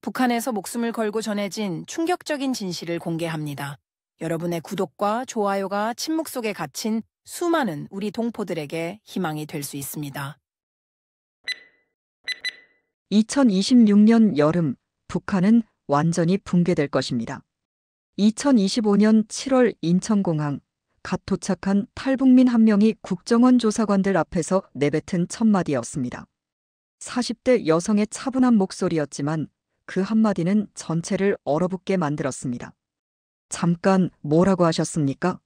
북한에서 목숨을 걸고 전해진 충격적인 진실을 공개합니다. 여러분의 구독과 좋아요가 침묵 속에 갇힌 수많은 우리 동포들에게 희망이 될 수 있습니다. 2026년 여름, 북한은 완전히 붕괴될 것입니다. 2025년 7월 인천공항, 갓 도착한 탈북민 한 명이 국정원 조사관들 앞에서 내뱉은 첫마디였습니다. 40대 여성의 차분한 목소리였지만 그 한마디는 전체를 얼어붙게 만들었습니다. 잠깐 뭐라고 하셨습니까?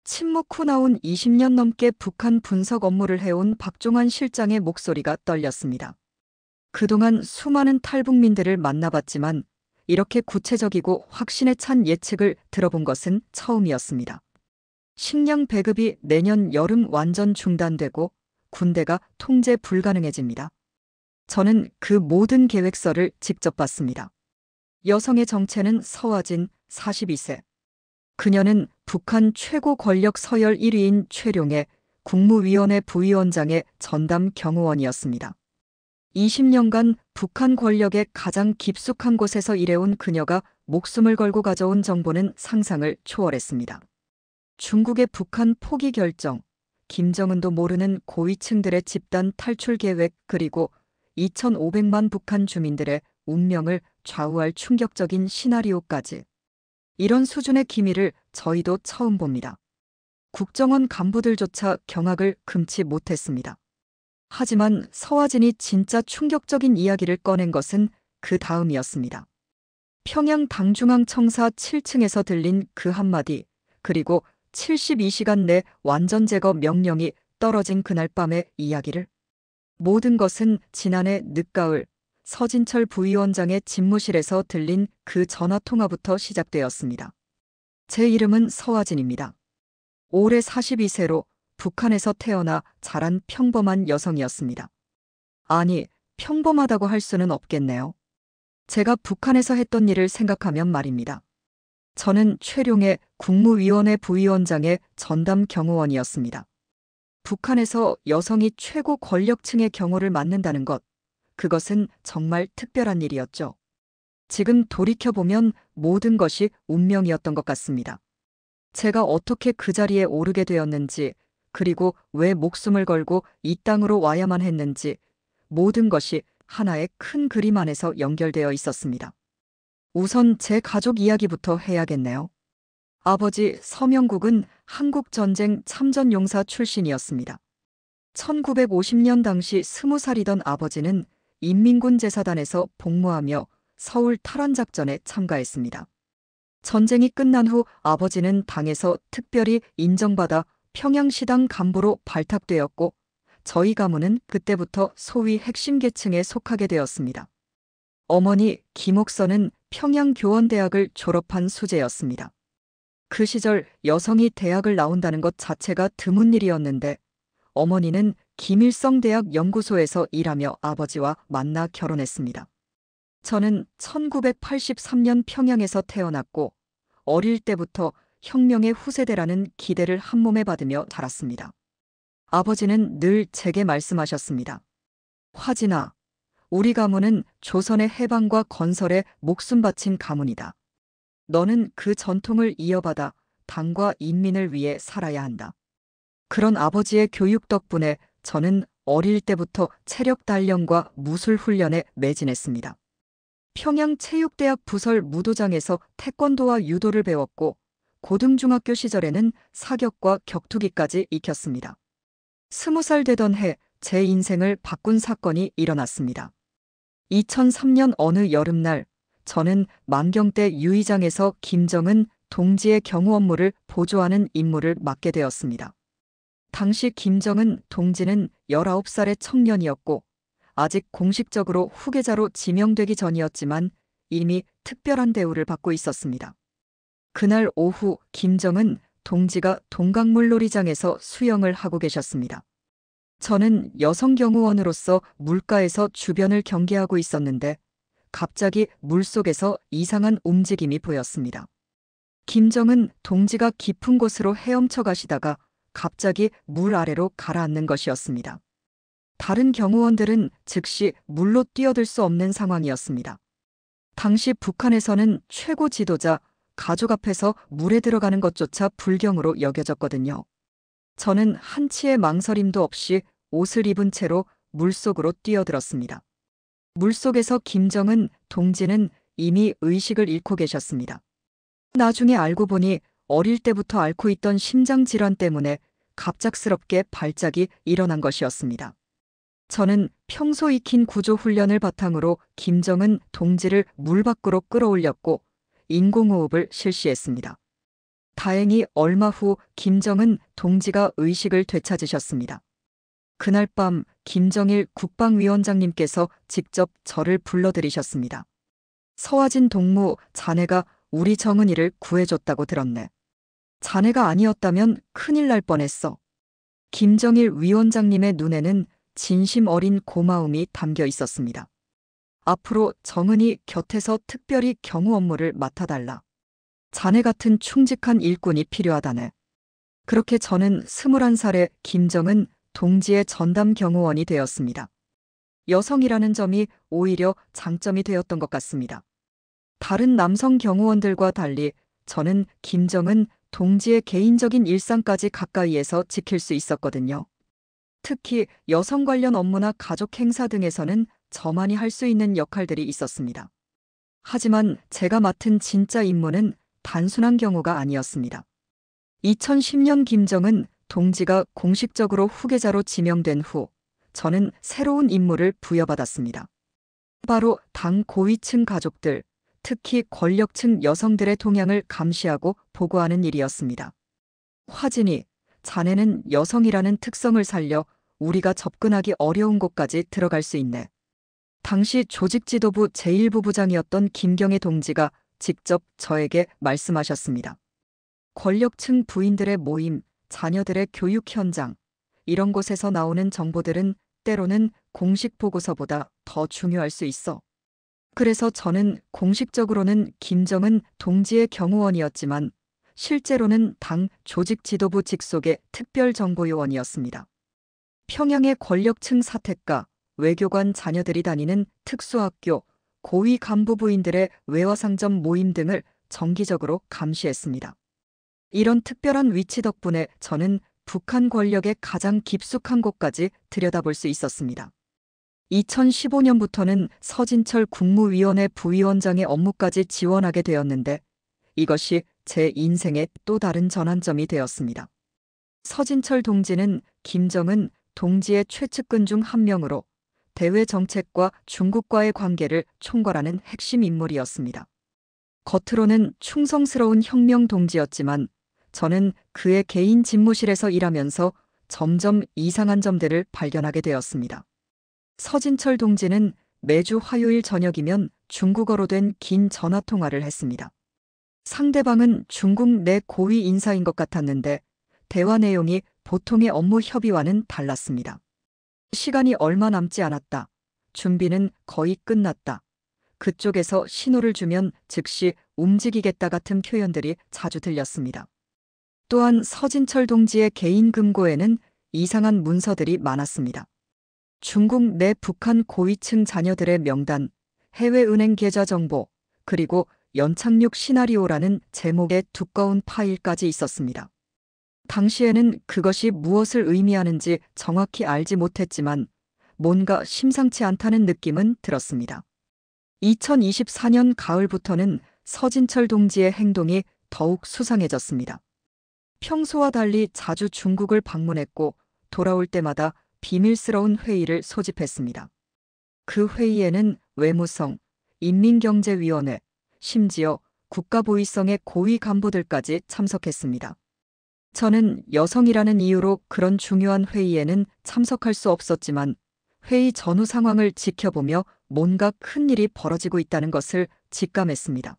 침묵 후 나온 20년 넘게 북한 분석 업무를 해온 박종환 실장의 목소리가 떨렸습니다. 그동안 수많은 탈북민들을 만나봤지만 이렇게 구체적이고 확신에 찬 예측을 들어본 것은 처음이었습니다. 식량 배급이 내년 여름 완전 중단되고 군대가 통제 불가능해집니다. 저는 그 모든 계획서를 직접 봤습니다. 여성의 정체는 서화진 42세. 그녀는 북한 최고 권력 서열 1위인 최룡의 국무위원회 부위원장의 전담 경호원이었습니다. 20년간 북한 권력의 가장 깊숙한 곳에서 일해온 그녀가 목숨을 걸고 가져온 정보는 상상을 초월했습니다. 중국의 북한 포기 결정, 김정은도 모르는 고위층들의 집단 탈출 계획, 그리고 2,500만 북한 주민들의 운명을 좌우할 충격적인 시나리오까지. 이런 수준의 기밀을 저희도 처음 봅니다. 국정원 간부들조차 경악을 금치 못했습니다. 하지만 서화진이 진짜 충격적인 이야기를 꺼낸 것은 그 다음이었습니다. 평양 당중앙청사 7층에서 들린 그 한마디, 그리고 72시간 내 완전 제거 명령이 떨어진 그날 밤의 이야기를. 모든 것은 지난해 늦가을 서진철 부위원장의 집무실에서 들린 그 전화통화부터 시작되었습니다. 제 이름은 서화진입니다. 올해 42세로 북한에서 태어나 자란 평범한 여성이었습니다. 아니, 평범하다고 할 수는 없겠네요. 제가 북한에서 했던 일을 생각하면 말입니다. 저는 최룡의 국무위원회 부위원장의 전담 경호원이었습니다. 북한에서 여성이 최고 권력층의 경호를 맡는다는 것, 그것은 정말 특별한 일이었죠. 지금 돌이켜보면 모든 것이 운명이었던 것 같습니다. 제가 어떻게 그 자리에 오르게 되었는지, 그리고 왜 목숨을 걸고 이 땅으로 와야만 했는지, 모든 것이 하나의 큰 그림 안에서 연결되어 있었습니다. 우선 제 가족 이야기부터 해야겠네요. 아버지 서명국은 한국전쟁 참전용사 출신이었습니다. 1950년 당시 20살이던 아버지는 인민군 제사단에서 복무하며 서울 탈환작전에 참가했습니다. 전쟁이 끝난 후 아버지는 당에서 특별히 인정받아 평양시당 간부로 발탁되었고 저희 가문은 그때부터 소위 핵심 계층에 속하게 되었습니다. 어머니 김옥선은 평양교원대학을 졸업한 수재였습니다. 그 시절 여성이 대학을 나온다는 것 자체가 드문 일이었는데 어머니는 김일성대학 연구소에서 일하며 아버지와 만나 결혼했습니다. 저는 1983년 평양에서 태어났고 어릴 때부터 혁명의 후세대라는 기대를 한몸에 받으며 자랐습니다. 아버지는 늘 제게 말씀하셨습니다. 화진아, 우리 가문은 조선의 해방과 건설에 목숨 바친 가문이다. 너는 그 전통을 이어받아 당과 인민을 위해 살아야 한다. 그런 아버지의 교육 덕분에 저는 어릴 때부터 체력 단련과 무술 훈련에 매진했습니다. 평양체육대학 부설 무도장에서 태권도와 유도를 배웠고 고등중학교 시절에는 사격과 격투기까지 익혔습니다. 20살 되던 해 제 인생을 바꾼 사건이 일어났습니다. 2003년 어느 여름날 저는 만경대 유의장에서 김정은 동지의 경호 업무를 보조하는 임무를 맡게 되었습니다. 당시 김정은 동지는 19살의 청년이었고 아직 공식적으로 후계자로 지명되기 전이었지만 이미 특별한 대우를 받고 있었습니다. 그날 오후 김정은 동지가 동강물 놀이장에서 수영을 하고 계셨습니다. 저는 여성 경호원으로서 물가에서 주변을 경계하고 있었는데 갑자기 물속에서 이상한 움직임이 보였습니다. 김정은 동지가 깊은 곳으로 헤엄쳐 가시다가 갑자기 물 아래로 가라앉는 것이었습니다. 다른 경호원들은 즉시 물로 뛰어들 수 없는 상황이었습니다. 당시 북한에서는 최고 지도자, 가족 앞에서 물에 들어가는 것조차 불경으로 여겨졌거든요. 저는 한치의 망설임도 없이 옷을 입은 채로 물속으로 뛰어들었습니다. 물속에서 김정은 동지는 이미 의식을 잃고 계셨습니다. 나중에 알고 보니 어릴 때부터 앓고 있던 심장질환 때문에 갑작스럽게 발작이 일어난 것이었습니다. 저는 평소 익힌 구조훈련을 바탕으로 김정은 동지를 물 밖으로 끌어올렸고 인공호흡을 실시했습니다. 다행히 얼마 후 김정은 동지가 의식을 되찾으셨습니다. 그날 밤 김정일 국방위원장님께서 직접 저를 불러들이셨습니다. 서화진 동무, 자네가 우리 정은이를 구해줬다고 들었네. 자네가 아니었다면 큰일 날 뻔했어. 김정일 위원장님의 눈에는 진심 어린 고마움이 담겨 있었습니다. 앞으로 정은이 곁에서 특별히 경호 업무를 맡아달라. 자네 같은 충직한 일꾼이 필요하다네. 그렇게 저는 21살의 김정은 동지의 전담 경호원이 되었습니다. 여성이라는 점이 오히려 장점이 되었던 것 같습니다. 다른 남성 경호원들과 달리 저는 김정은 동지의 개인적인 일상까지 가까이에서 지킬 수 있었거든요. 특히 여성 관련 업무나 가족 행사 등에서는 저만이 할 수 있는 역할들이 있었습니다. 하지만 제가 맡은 진짜 임무는 단순한 경우가 아니었습니다. 2010년 김정은 동지가 공식적으로 후계자로 지명된 후 저는 새로운 임무를 부여받았습니다. 바로 당 고위층 가족들, 특히 권력층 여성들의 동향을 감시하고 보고하는 일이었습니다. 화진이, 자네는 여성이라는 특성을 살려 우리가 접근하기 어려운 곳까지 들어갈 수 있네. 당시 조직지도부 제1부부장이었던 김경애 동지가 직접 저에게 말씀하셨습니다. 권력층 부인들의 모임, 자녀들의 교육 현장, 이런 곳에서 나오는 정보들은 때로는 공식 보고서보다 더 중요할 수 있어. 그래서 저는 공식적으로는 김정은 동지의 경호원이었지만 실제로는 당 조직지도부 직속의 특별정보요원이었습니다. 평양의 권력층 사택과 외교관 자녀들이 다니는 특수학교, 고위 간부 부인들의 외화상점 모임 등을 정기적으로 감시했습니다. 이런 특별한 위치 덕분에 저는 북한 권력의 가장 깊숙한 곳까지 들여다볼 수 있었습니다. 2015년부터는 서진철 국무위원회 부위원장의 업무까지 지원하게 되었는데 이것이 제 인생의 또 다른 전환점이 되었습니다. 서진철 동지는 김정은 동지의 최측근 중 한 명으로 대외 정책과 중국과의 관계를 총괄하는 핵심 인물이었습니다. 겉으로는 충성스러운 혁명 동지였지만 저는 그의 개인 집무실에서 일하면서 점점 이상한 점들을 발견하게 되었습니다. 서진철 동지는 매주 화요일 저녁이면 중국어로 된 긴 전화통화를 했습니다. 상대방은 중국 내 고위 인사인 것 같았는데 대화 내용이 보통의 업무 협의와는 달랐습니다. 시간이 얼마 남지 않았다. 준비는 거의 끝났다. 그쪽에서 신호를 주면 즉시 움직이겠다 같은 표현들이 자주 들렸습니다. 또한 서진철 동지의 개인 금고에는 이상한 문서들이 많았습니다. 중국 내 북한 고위층 자녀들의 명단, 해외은행 계좌 정보, 그리고 연착륙 시나리오라는 제목의 두꺼운 파일까지 있었습니다. 당시에는 그것이 무엇을 의미하는지 정확히 알지 못했지만 뭔가 심상치 않다는 느낌은 들었습니다. 2024년 가을부터는 서진철 동지의 행동이 더욱 수상해졌습니다. 평소와 달리 자주 중국을 방문했고 돌아올 때마다 비밀스러운 회의를 소집했습니다. 그 회의에는 외무성, 인민경제위원회, 심지어 국가보위성의 고위 간부들까지 참석했습니다. 저는 여성이라는 이유로 그런 중요한 회의에는 참석할 수 없었지만 회의 전후 상황을 지켜보며 뭔가 큰 일이 벌어지고 있다는 것을 직감했습니다.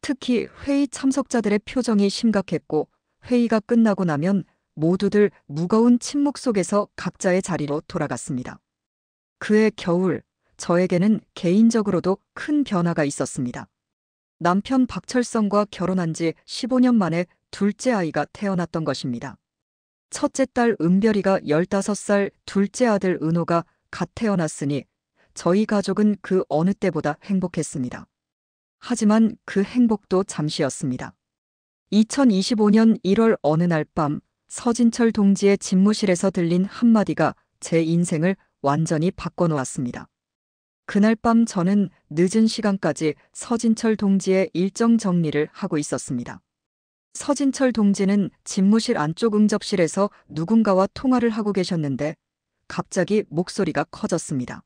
특히 회의 참석자들의 표정이 심각했고 회의가 끝나고 나면 모두들 무거운 침묵 속에서 각자의 자리로 돌아갔습니다. 그해 겨울, 저에게는 개인적으로도 큰 변화가 있었습니다. 남편 박철성과 결혼한 지 15년 만에 둘째 아이가 태어났던 것입니다. 첫째 딸 은별이가 15살, 둘째 아들 은호가 갓 태어났으니 저희 가족은 그 어느 때보다 행복했습니다. 하지만 그 행복도 잠시였습니다. 2025년 1월 어느 날 밤 서진철 동지의 집무실에서 들린 한마디가 제 인생을 완전히 바꿔놓았습니다. 그날 밤 저는 늦은 시간까지 서진철 동지의 일정 정리를 하고 있었습니다. 서진철 동지는 집무실 안쪽 응접실에서 누군가와 통화를 하고 계셨는데 갑자기 목소리가 커졌습니다.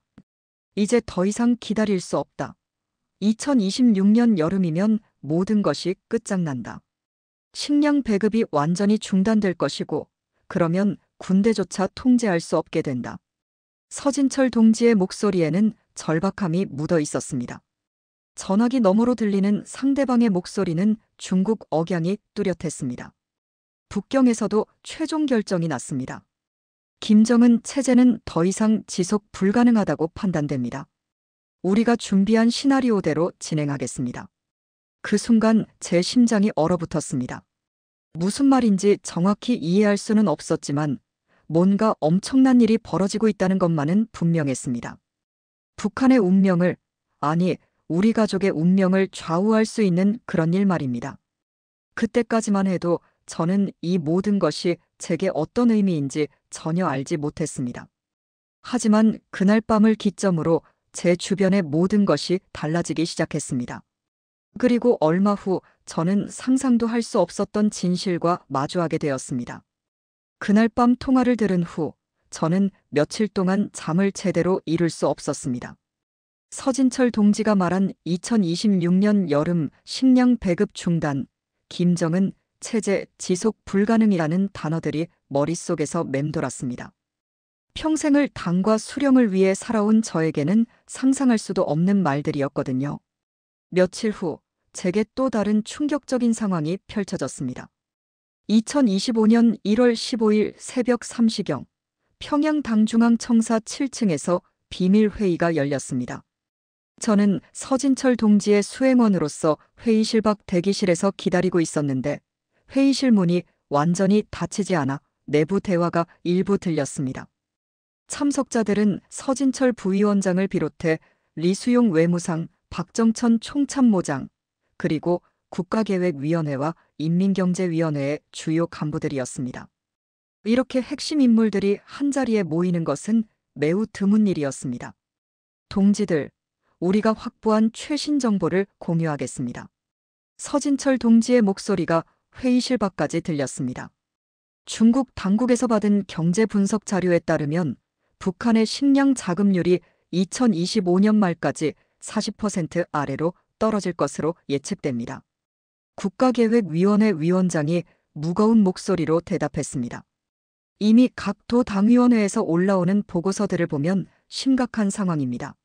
이제 더 이상 기다릴 수 없다. 2026년 여름이면 모든 것이 끝장난다. 식량 배급이 완전히 중단될 것이고 그러면 군대조차 통제할 수 없게 된다. 서진철 동지의 목소리에는 절박함이 묻어 있었습니다. 전화기 너머로 들리는 상대방의 목소리는 중국 억양이 뚜렷했습니다. 북경에서도 최종 결정이 났습니다. 김정은 체제는 더 이상 지속 불가능하다고 판단됩니다. 우리가 준비한 시나리오대로 진행하겠습니다. 그 순간 제 심장이 얼어붙었습니다. 무슨 말인지 정확히 이해할 수는 없었지만 뭔가 엄청난 일이 벌어지고 있다는 것만은 분명했습니다. 북한의 운명을, 아니 우리 가족의 운명을 좌우할 수 있는 그런 일 말입니다. 그때까지만 해도 저는 이 모든 것이 제게 어떤 의미인지 전혀 알지 못했습니다. 하지만 그날 밤을 기점으로 제 주변의 모든 것이 달라지기 시작했습니다. 그리고 얼마 후 저는 상상도 할 수 없었던 진실과 마주하게 되었습니다. 그날 밤 통화를 들은 후 저는 며칠 동안 잠을 제대로 이룰 수 없었습니다. 서진철 동지가 말한 2026년 여름 식량 배급 중단, 김정은 체제 지속 불가능이라는 단어들이 머릿속에서 맴돌았습니다. 평생을 당과 수령을 위해 살아온 저에게는 상상할 수도 없는 말들이었거든요. 며칠 후 제게 또 다른 충격적인 상황이 펼쳐졌습니다. 2025년 1월 15일 새벽 3시경 평양 당중앙청사 7층에서 비밀회의가 열렸습니다. 저는 서진철 동지의 수행원으로서 회의실 밖 대기실에서 기다리고 있었는데 회의실 문이 완전히 닫히지 않아 내부 대화가 일부 들렸습니다. 참석자들은 서진철 부위원장을 비롯해 리수용 외무상, 박정천 총참모장, 그리고 국가계획위원회와 인민경제위원회의 주요 간부들이었습니다. 이렇게 핵심 인물들이 한자리에 모이는 것은 매우 드문 일이었습니다. 동지들, 우리가 확보한 최신 정보를 공유하겠습니다. 서진철 동지의 목소리가 회의실 밖까지 들렸습니다. 중국 당국에서 받은 경제 분석 자료에 따르면 북한의 식량 자급률이 2025년 말까지 40% 아래로 떨어질 것으로 예측됩니다. 국가계획위원회 위원장이 무거운 목소리로 대답했습니다. 이미 각 도 당위원회에서 올라오는 보고서들을 보면 심각한 상황입니다.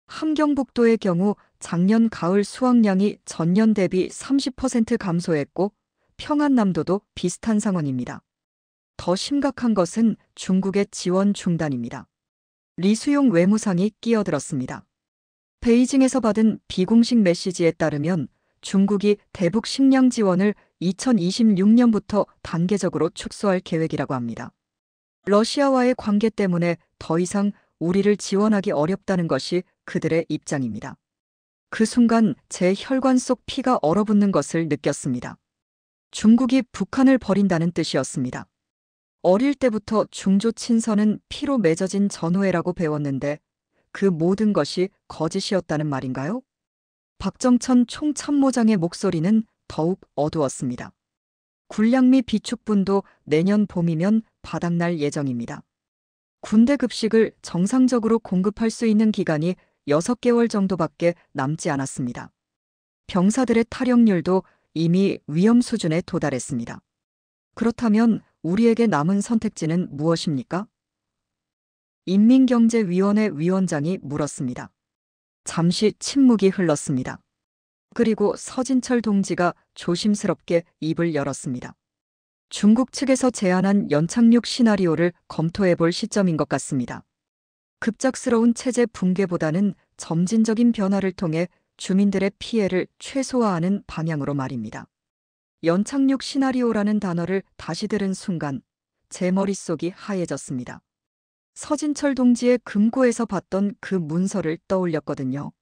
함경북도의 경우 작년 가을 수확량이 전년 대비 30% 감소했고 평안남도도 비슷한 상황입니다. 더 심각한 것은 중국의 지원 중단입니다. 리수용 외무상이 끼어들었습니다. 베이징에서 받은 비공식 메시지에 따르면 중국이 대북 식량 지원을 2026년부터 단계적으로 축소할 계획이라고 합니다. 러시아와의 관계 때문에 더 이상 우리를 지원하기 어렵다는 것이 그들의 입장입니다. 그 순간 제 혈관 속 피가 얼어붙는 것을 느꼈습니다. 중국이 북한을 버린다는 뜻이었습니다. 어릴 때부터 중조 친서는 피로 맺어진 전후회라고 배웠는데 그 모든 것이 거짓이었다는 말인가요? 박정천 총참모장의 목소리는 더욱 어두웠습니다. 군량미 비축분도 내년 봄이면 바닥날 예정입니다. 군대 급식을 정상적으로 공급할 수 있는 기간이 6개월 정도밖에 남지 않았습니다. 병사들의 탈영률도 이미 위험 수준에 도달했습니다. 그렇다면 우리에게 남은 선택지는 무엇입니까? 인민경제위원회 위원장이 물었습니다. 잠시 침묵이 흘렀습니다. 그리고 서진철 동지가 조심스럽게 입을 열었습니다. 중국 측에서 제안한 연착륙 시나리오를 검토해볼 시점인 것 같습니다. 급작스러운 체제 붕괴보다는 점진적인 변화를 통해 주민들의 피해를 최소화하는 방향으로 말입니다. 연착륙 시나리오라는 단어를 다시 들은 순간 제 머릿속이 하얘졌습니다. 서진철 동지의 금고에서 봤던 그 문서를 떠올렸거든요.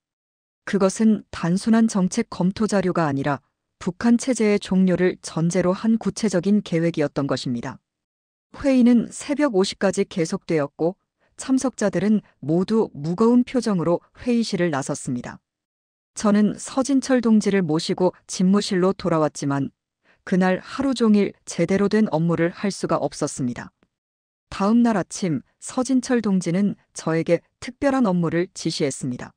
그것은 단순한 정책 검토 자료가 아니라 북한 체제의 종료를 전제로 한 구체적인 계획이었던 것입니다. 회의는 새벽 5시까지 계속되었고 참석자들은 모두 무거운 표정으로 회의실을 나섰습니다. 저는 서진철 동지를 모시고 집무실로 돌아왔지만 그날 하루 종일 제대로 된 업무를 할 수가 없었습니다. 다음 날 아침 서진철 동지는 저에게 특별한 업무를 지시했습니다.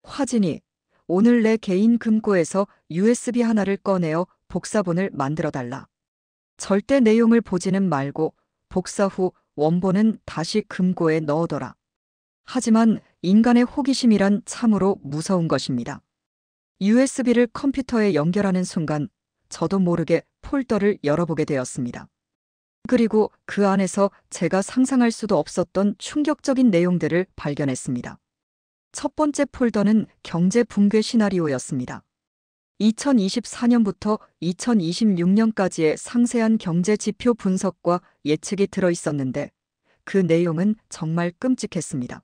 화진이, 오늘 내 개인 금고에서 USB 하나를 꺼내어 복사본을 만들어달라. 절대 내용을 보지는 말고 복사 후 원본은 다시 금고에 넣어둬라. 하지만 인간의 호기심이란 참으로 무서운 것입니다. USB를 컴퓨터에 연결하는 순간 저도 모르게 폴더를 열어보게 되었습니다. 그리고 그 안에서 제가 상상할 수도 없었던 충격적인 내용들을 발견했습니다. 첫 번째 폴더는 경제 붕괴 시나리오였습니다. 2024년부터 2026년까지의 상세한 경제 지표 분석과 예측이 들어 있었는데 그 내용은 정말 끔찍했습니다.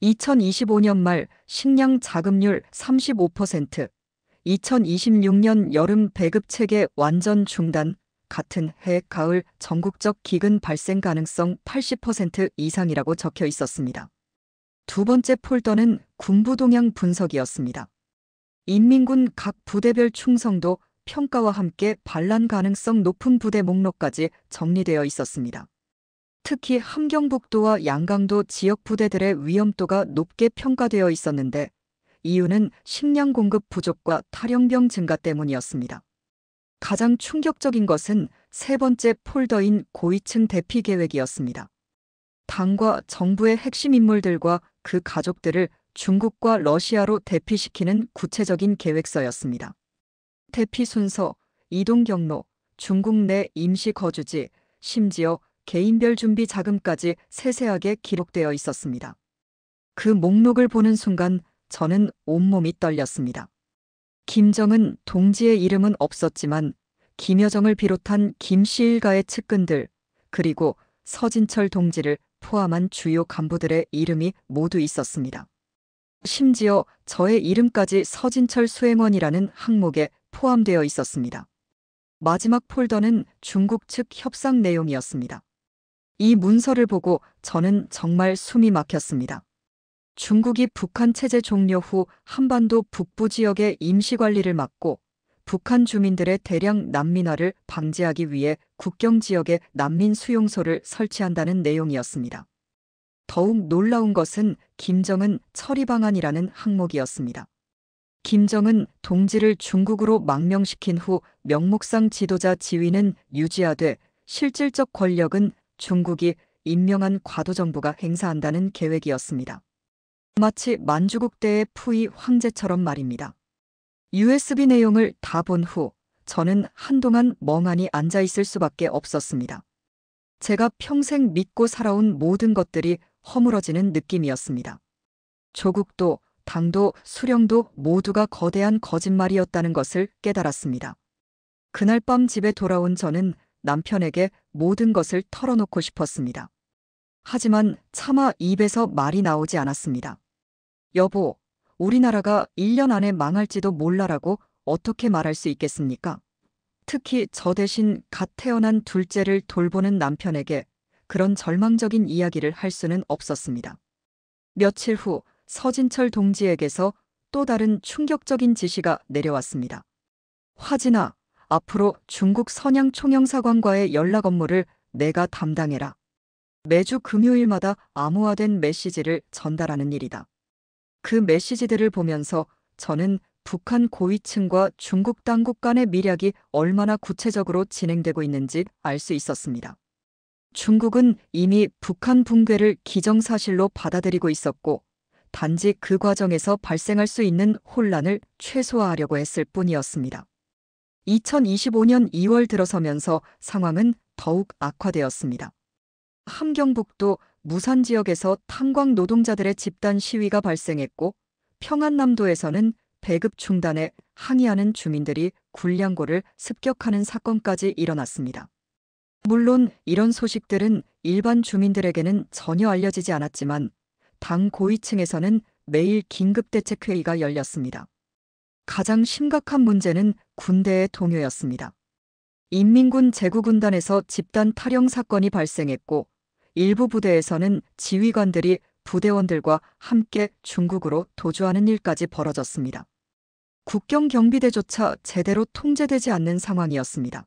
2025년 말 식량 자급률 35%, 2026년 여름 배급 체계 완전 중단, 같은 해 가을 전국적 기근 발생 가능성 80% 이상이라고 적혀 있었습니다. 두 번째 폴더는 군부 동향 분석이었습니다. 인민군 각 부대별 충성도 평가와 함께 반란 가능성 높은 부대 목록까지 정리되어 있었습니다. 특히 함경북도와 양강도 지역 부대들의 위험도가 높게 평가되어 있었는데 이유는 식량 공급 부족과 탈영병 증가 때문이었습니다. 가장 충격적인 것은 세 번째 폴더인 고위층 대피 계획이었습니다. 당과 정부의 핵심 인물들과 그 가족들을 중국과 러시아로 대피시키는 구체적인 계획서였습니다. 대피 순서, 이동 경로, 중국 내 임시 거주지, 심지어 개인별 준비 자금까지 세세하게 기록되어 있었습니다. 그 목록을 보는 순간 저는 온몸이 떨렸습니다. 김정은 동지의 이름은 없었지만 김여정을 비롯한 김씨 일가의 측근들, 그리고 서진철 동지를 포함한 주요 간부들의 이름이 모두 있었습니다. 심지어 저의 이름까지 서진철 수행원이라는 항목에 포함되어 있었습니다. 마지막 폴더는 중국 측 협상 내용이었습니다. 이 문서를 보고 저는 정말 숨이 막혔습니다. 중국이 북한 체제 종료 후 한반도 북부 지역의 임시관리를 맡고 북한 주민들의 대량 난민화를 방지하기 위해 국경 지역에 난민 수용소를 설치한다는 내용이었습니다. 더욱 놀라운 것은 김정은 처리 방안이라는 항목이었습니다. 김정은 동지를 중국으로 망명시킨 후 명목상 지도자 지위는 유지하되 실질적 권력은 중국이 임명한 과도정부가 행사한다는 계획이었습니다. 마치 만주국 때의 푸이 황제처럼 말입니다. USB 내용을 다 본 후 저는 한동안 멍하니 앉아있을 수밖에 없었습니다. 제가 평생 믿고 살아온 모든 것들이 허물어지는 느낌이었습니다. 조국도, 당도, 수령도 모두가 거대한 거짓말이었다는 것을 깨달았습니다. 그날 밤 집에 돌아온 저는 남편에게 모든 것을 털어놓고 싶었습니다. 하지만 차마 입에서 말이 나오지 않았습니다. 여보, 우리나라가 1년 안에 망할지도 몰라라고 어떻게 말할 수 있겠습니까? 특히 저 대신 갓 태어난 둘째를 돌보는 남편에게 그런 절망적인 이야기를 할 수는 없었습니다. 며칠 후 서진철 동지에게서 또 다른 충격적인 지시가 내려왔습니다. 화진아, 앞으로 중국 선양 총영사관과의 연락 업무를 내가 담당해라. 매주 금요일마다 암호화된 메시지를 전달하는 일이다. 그 메시지들을 보면서 저는 북한 고위층과 중국 당국 간의 밀약이 얼마나 구체적으로 진행되고 있는지 알 수 있었습니다. 중국은 이미 북한 붕괴를 기정사실로 받아들이고 있었고 단지 그 과정에서 발생할 수 있는 혼란을 최소화하려고 했을 뿐이었습니다. 2025년 2월 들어서면서 상황은 더욱 악화되었습니다. 함경북도 무산 지역에서 탄광 노동자들의 집단 시위가 발생했고 평안남도에서는 배급 중단에 항의하는 주민들이 군량고를 습격하는 사건까지 일어났습니다. 물론 이런 소식들은 일반 주민들에게는 전혀 알려지지 않았지만 당 고위층에서는 매일 긴급대책회의가 열렸습니다. 가장 심각한 문제는 군대의 동요였습니다. 인민군 제구군단에서 집단 탈영 사건이 발생했고 일부 부대에서는 지휘관들이 부대원들과 함께 중국으로 도주하는 일까지 벌어졌습니다. 국경 경비대조차 제대로 통제되지 않는 상황이었습니다.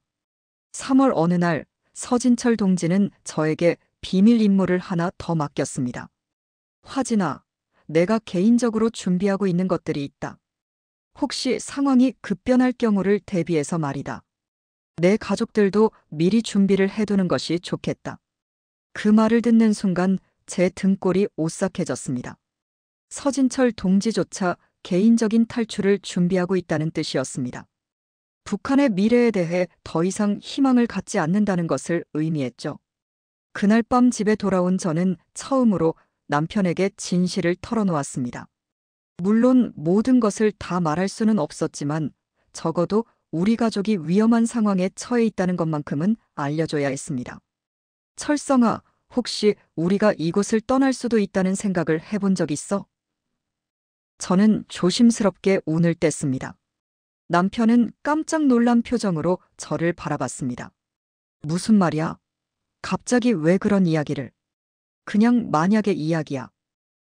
3월 어느 날 서진철 동지는 저에게 비밀 임무를 하나 더 맡겼습니다. 화진아, 내가 개인적으로 준비하고 있는 것들이 있다. 혹시 상황이 급변할 경우를 대비해서 말이다. 내 가족들도 미리 준비를 해두는 것이 좋겠다. 그 말을 듣는 순간 제 등골이 오싹해졌습니다. 서진철 동지조차 개인적인 탈출을 준비하고 있다는 뜻이었습니다. 북한의 미래에 대해 더 이상 희망을 갖지 않는다는 것을 의미했죠. 그날 밤 집에 돌아온 저는 처음으로 남편에게 진실을 털어놓았습니다. 물론 모든 것을 다 말할 수는 없었지만 적어도 우리 가족이 위험한 상황에 처해 있다는 것만큼은 알려줘야 했습니다. 철성아, 혹시 우리가 이곳을 떠날 수도 있다는 생각을 해본 적 있어? 저는 조심스럽게 운을 뗐습니다. 남편은 깜짝 놀란 표정으로 저를 바라봤습니다. 무슨 말이야? 갑자기 왜 그런 이야기를? 그냥 만약의 이야기야.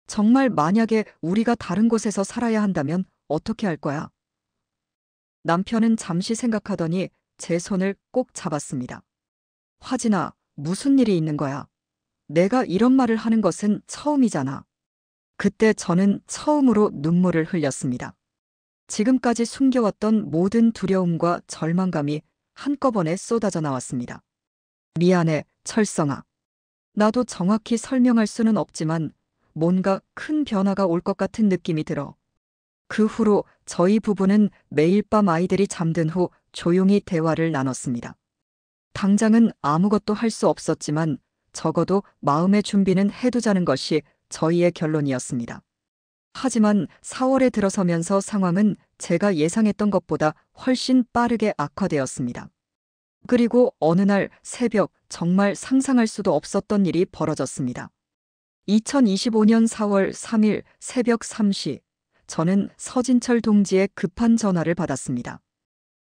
정말 만약에 우리가 다른 곳에서 살아야 한다면 어떻게 할 거야? 남편은 잠시 생각하더니 제 손을 꼭 잡았습니다. 화진아, 무슨 일이 있는 거야? 내가 이런 말을 하는 것은 처음이잖아. 그때 저는 처음으로 눈물을 흘렸습니다. 지금까지 숨겨왔던 모든 두려움과 절망감이 한꺼번에 쏟아져 나왔습니다. 미안해, 철성아. 나도 정확히 설명할 수는 없지만 뭔가 큰 변화가 올 것 같은 느낌이 들어. 그 후로 저희 부부는 매일 밤 아이들이 잠든 후 조용히 대화를 나눴습니다. 당장은 아무것도 할 수 없었지만 적어도 마음의 준비는 해두자는 것이 저희의 결론이었습니다. 하지만 4월에 들어서면서 상황은 제가 예상했던 것보다 훨씬 빠르게 악화되었습니다. 그리고 어느 날 새벽 정말 상상할 수도 없었던 일이 벌어졌습니다. 2025년 4월 3일 새벽 3시, 저는 서진철 동지의 급한 전화를 받았습니다.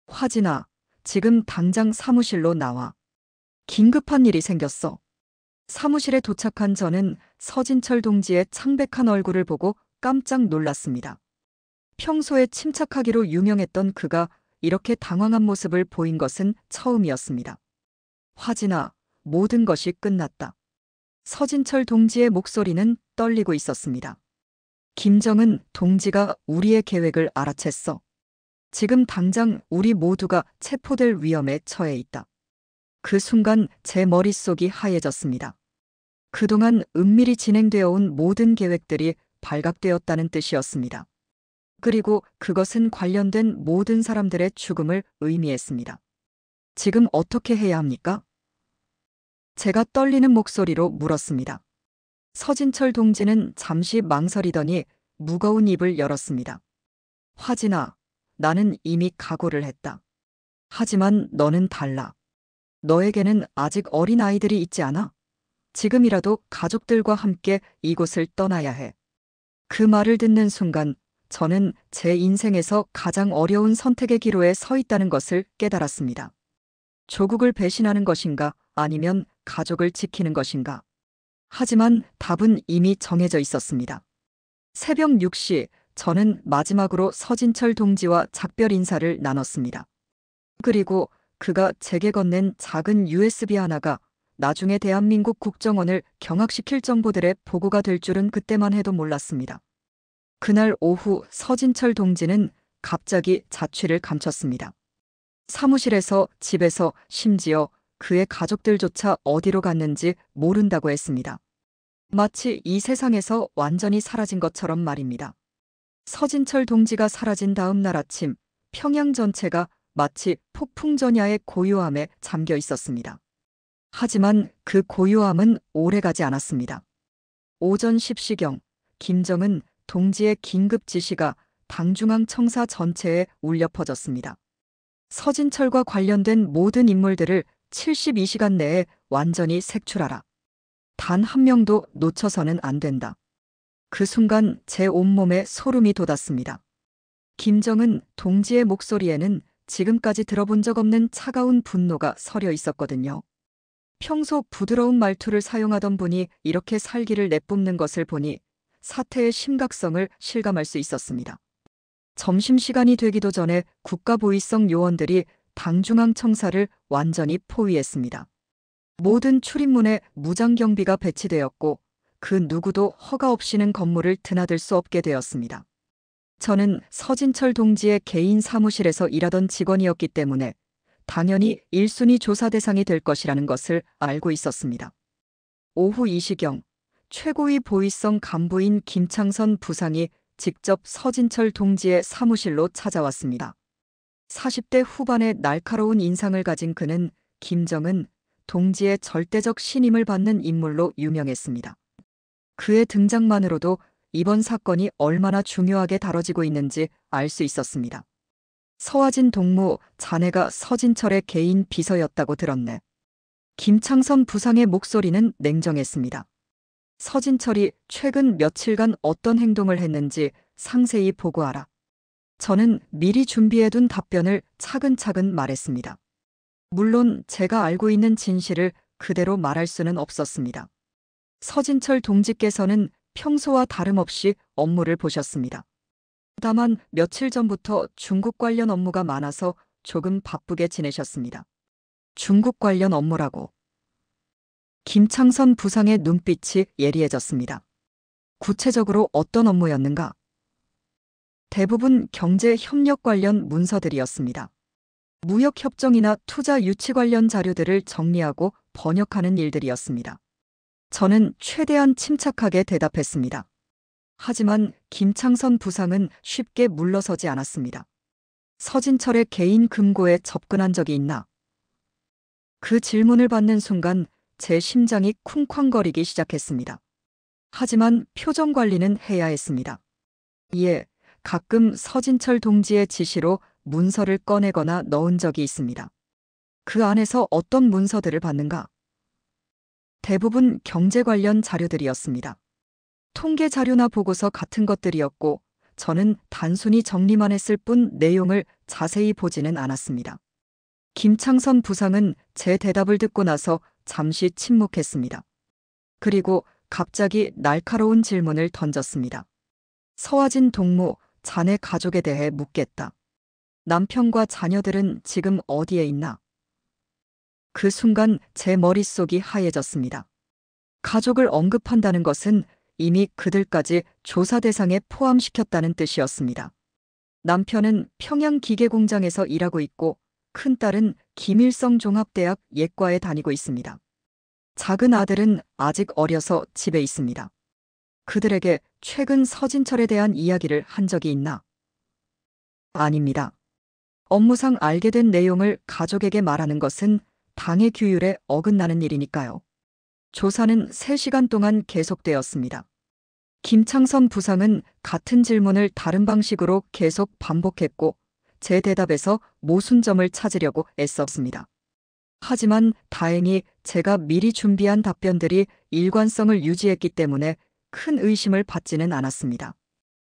화진아, 지금 당장 사무실로 나와. 긴급한 일이 생겼어. 사무실에 도착한 저는 서진철 동지의 창백한 얼굴을 보고 깜짝 놀랐습니다. 평소에 침착하기로 유명했던 그가 이렇게 당황한 모습을 보인 것은 처음이었습니다. 화진아, 모든 것이 끝났다. 서진철 동지의 목소리는 떨리고 있었습니다. 김정은 동지가 우리의 계획을 알아챘어. 지금 당장 우리 모두가 체포될 위험에 처해 있다. 그 순간 제 머릿속이 하얘졌습니다. 그동안 은밀히 진행되어 온 모든 계획들이 발각되었다는 뜻이었습니다. 그리고 그것은 관련된 모든 사람들의 죽음을 의미했습니다. 지금 어떻게 해야 합니까? 제가 떨리는 목소리로 물었습니다. 서진철 동지는 잠시 망설이더니 무거운 입을 열었습니다. 화진아, 나는 이미 각오를 했다. 하지만 너는 달라. 너에게는 아직 어린 아이들이 있지 않아? 지금이라도 가족들과 함께 이곳을 떠나야 해. 그 말을 듣는 순간 저는 제 인생에서 가장 어려운 선택의 기로에 서 있다는 것을 깨달았습니다. 조국을 배신하는 것인가 아니면 가족을 지키는 것인가? 하지만 답은 이미 정해져 있었습니다. 새벽 6시 저는 마지막으로 서진철 동지와 작별 인사를 나눴습니다. 그리고 그가 제게 건넨 작은 USB 하나가 나중에 대한민국 국정원을 경악시킬 정보들의 보고가 될 줄은 그때만 해도 몰랐습니다. 그날 오후 서진철 동지는 갑자기 자취를 감췄습니다. 사무실에서, 집에서, 심지어 그의 가족들조차 어디로 갔는지 모른다고 했습니다. 마치 이 세상에서 완전히 사라진 것처럼 말입니다. 서진철 동지가 사라진 다음 날 아침, 평양 전체가 마치 폭풍전야의 고요함에 잠겨 있었습니다. 하지만 그 고요함은 오래가지 않았습니다. 오전 10시경, 김정은 동지의 긴급 지시가 당중앙 청사 전체에 울려 퍼졌습니다. 서진철과 관련된 모든 인물들을 72시간 내에 완전히 색출하라. 단 한 명도 놓쳐서는 안 된다. 그 순간 제 온몸에 소름이 돋았습니다. 김정은 동지의 목소리에는 지금까지 들어본 적 없는 차가운 분노가 서려 있었거든요. 평소 부드러운 말투를 사용하던 분이 이렇게 살기를 내뿜는 것을 보니 사태의 심각성을 실감할 수 있었습니다. 점심시간이 되기도 전에 국가보위성 요원들이 당중앙청사를 완전히 포위했습니다. 모든 출입문에 무장경비가 배치되었고 그 누구도 허가 없이는 건물을 드나들 수 없게 되었습니다. 저는 서진철 동지의 개인 사무실에서 일하던 직원이었기 때문에 당연히 1순위 조사 대상이 될 것이라는 것을 알고 있었습니다. 오후 2시경 최고위 보위성 간부인 김창선 부상이 직접 서진철 동지의 사무실로 찾아왔습니다. 40대 후반의 날카로운 인상을 가진 그는 김정은 동지의 절대적 신임을 받는 인물로 유명했습니다. 그의 등장만으로도 이번 사건이 얼마나 중요하게 다뤄지고 있는지 알 수 있었습니다. 서화진 동무, 자네가 서진철의 개인 비서였다고 들었네. 김창선 부상의 목소리는 냉정했습니다. 서진철이 최근 며칠간 어떤 행동을 했는지 상세히 보고하라. 저는 미리 준비해둔 답변을 차근차근 말했습니다. 물론 제가 알고 있는 진실을 그대로 말할 수는 없었습니다. 서진철 동지께서는 평소와 다름없이 업무를 보셨습니다. 다만 며칠 전부터 중국 관련 업무가 많아서 조금 바쁘게 지내셨습니다. 중국 관련 업무라고. 김창선 부상의 눈빛이 예리해졌습니다. 구체적으로 어떤 업무였는가? 대부분 경제 협력 관련 문서들이었습니다. 무역협정이나 투자 유치 관련 자료들을 정리하고 번역하는 일들이었습니다. 저는 최대한 침착하게 대답했습니다. 하지만 김창선 부상은 쉽게 물러서지 않았습니다. 서진철의 개인 금고에 접근한 적이 있나? 그 질문을 받는 순간 제 심장이 쿵쾅거리기 시작했습니다. 하지만 표정 관리는 해야 했습니다. 예, 가끔 서진철 동지의 지시로 문서를 꺼내거나 넣은 적이 있습니다. 그 안에서 어떤 문서들을 봤는가? 대부분 경제 관련 자료들이었습니다. 통계 자료나 보고서 같은 것들이었고 저는 단순히 정리만 했을 뿐 내용을 자세히 보지는 않았습니다. 김창선 부상은 제 대답을 듣고 나서 잠시 침묵했습니다. 그리고 갑자기 날카로운 질문을 던졌습니다. 서화진 동무, 자네 가족에 대해 묻겠다. 남편과 자녀들은 지금 어디에 있나? 그 순간 제 머릿속이 하얘졌습니다. 가족을 언급한다는 것은 이미 그들까지 조사 대상에 포함시켰다는 뜻이었습니다. 남편은 평양기계공장에서 일하고 있고 큰딸은 김일성 종합대학 예과에 다니고 있습니다. 작은 아들은 아직 어려서 집에 있습니다. 그들에게 최근 서진철에 대한 이야기를 한 적이 있나? 아닙니다. 업무상 알게 된 내용을 가족에게 말하는 것은 당의 규율에 어긋나는 일이니까요. 조사는 3시간 동안 계속되었습니다. 김창선 부상은 같은 질문을 다른 방식으로 계속 반복했고 제 대답에서 모순점을 찾으려고 애썼습니다. 하지만 다행히 제가 미리 준비한 답변들이 일관성을 유지했기 때문에 큰 의심을 받지는 않았습니다.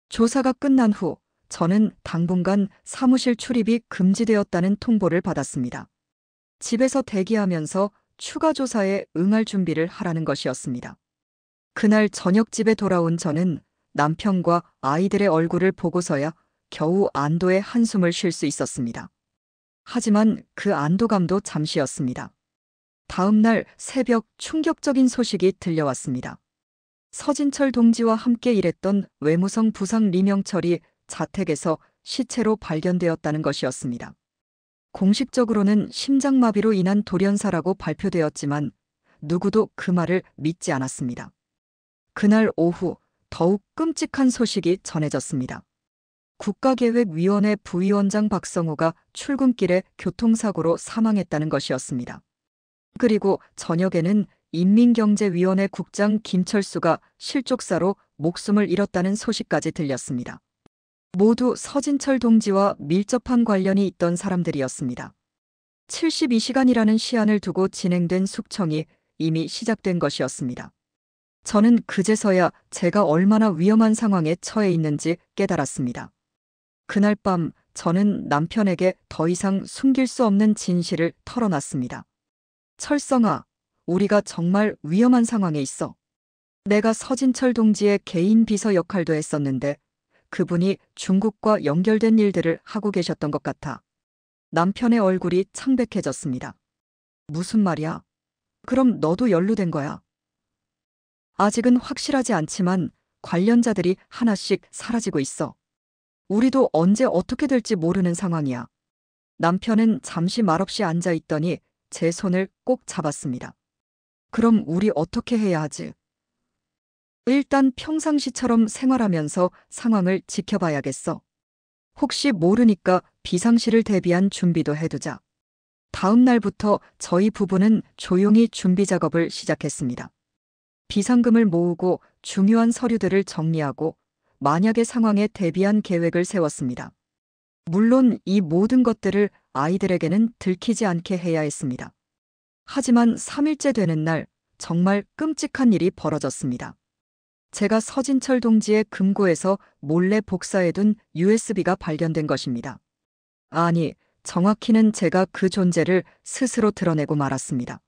조사가 끝난 후 저는 당분간 사무실 출입이 금지되었다는 통보를 받았습니다. 집에서 대기하면서 추가 조사에 응할 준비를 하라는 것이었습니다. 그날 저녁 집에 돌아온 저는 남편과 아이들의 얼굴을 보고서야 겨우 안도의 한숨을 쉴 수 있었습니다. 하지만 그 안도감도 잠시였습니다. 다음 날 새벽 충격적인 소식이 들려왔습니다. 서진철 동지와 함께 일했던 외무성 부상 리명철이 자택에서 시체로 발견되었다는 것이었습니다. 공식적으로는 심장마비로 인한 돌연사라고 발표되었지만 누구도 그 말을 믿지 않았습니다. 그날 오후 더욱 끔찍한 소식이 전해졌습니다. 국가계획위원회 부위원장 박성우가 출근길에 교통사고로 사망했다는 것이었습니다. 그리고 저녁에는 인민경제위원회 국장 김철수가 실족사로 목숨을 잃었다는 소식까지 들렸습니다. 모두 서진철 동지와 밀접한 관련이 있던 사람들이었습니다. 72시간이라는 시한을 두고 진행된 숙청이 이미 시작된 것이었습니다. 저는 그제서야 제가 얼마나 위험한 상황에 처해 있는지 깨달았습니다. 그날 밤 저는 남편에게 더 이상 숨길 수 없는 진실을 털어놨습니다. 철성아, 우리가 정말 위험한 상황에 있어. 내가 서진철 동지의 개인 비서 역할도 했었는데 그분이 중국과 연결된 일들을 하고 계셨던 것 같아. 남편의 얼굴이 창백해졌습니다. 무슨 말이야? 그럼 너도 연루된 거야? 아직은 확실하지 않지만 관련자들이 하나씩 사라지고 있어. 우리도 언제 어떻게 될지 모르는 상황이야. 남편은 잠시 말없이 앉아 있더니 제 손을 꼭 잡았습니다. 그럼 우리 어떻게 해야 하지? 일단 평상시처럼 생활하면서 상황을 지켜봐야겠어. 혹시 모르니까 비상시를 대비한 준비도 해두자. 다음 날부터 저희 부부는 조용히 준비 작업을 시작했습니다. 비상금을 모으고 중요한 서류들을 정리하고 만약의 상황에 대비한 계획을 세웠습니다. 물론 이 모든 것들을 아이들에게는 들키지 않게 해야 했습니다. 하지만 3일째 되는 날 정말 끔찍한 일이 벌어졌습니다. 제가 서진철 동지의 금고에서 몰래 복사해둔 USB가 발견된 것입니다. 아니, 정확히는 제가 그 존재를 스스로 드러내고 말았습니다.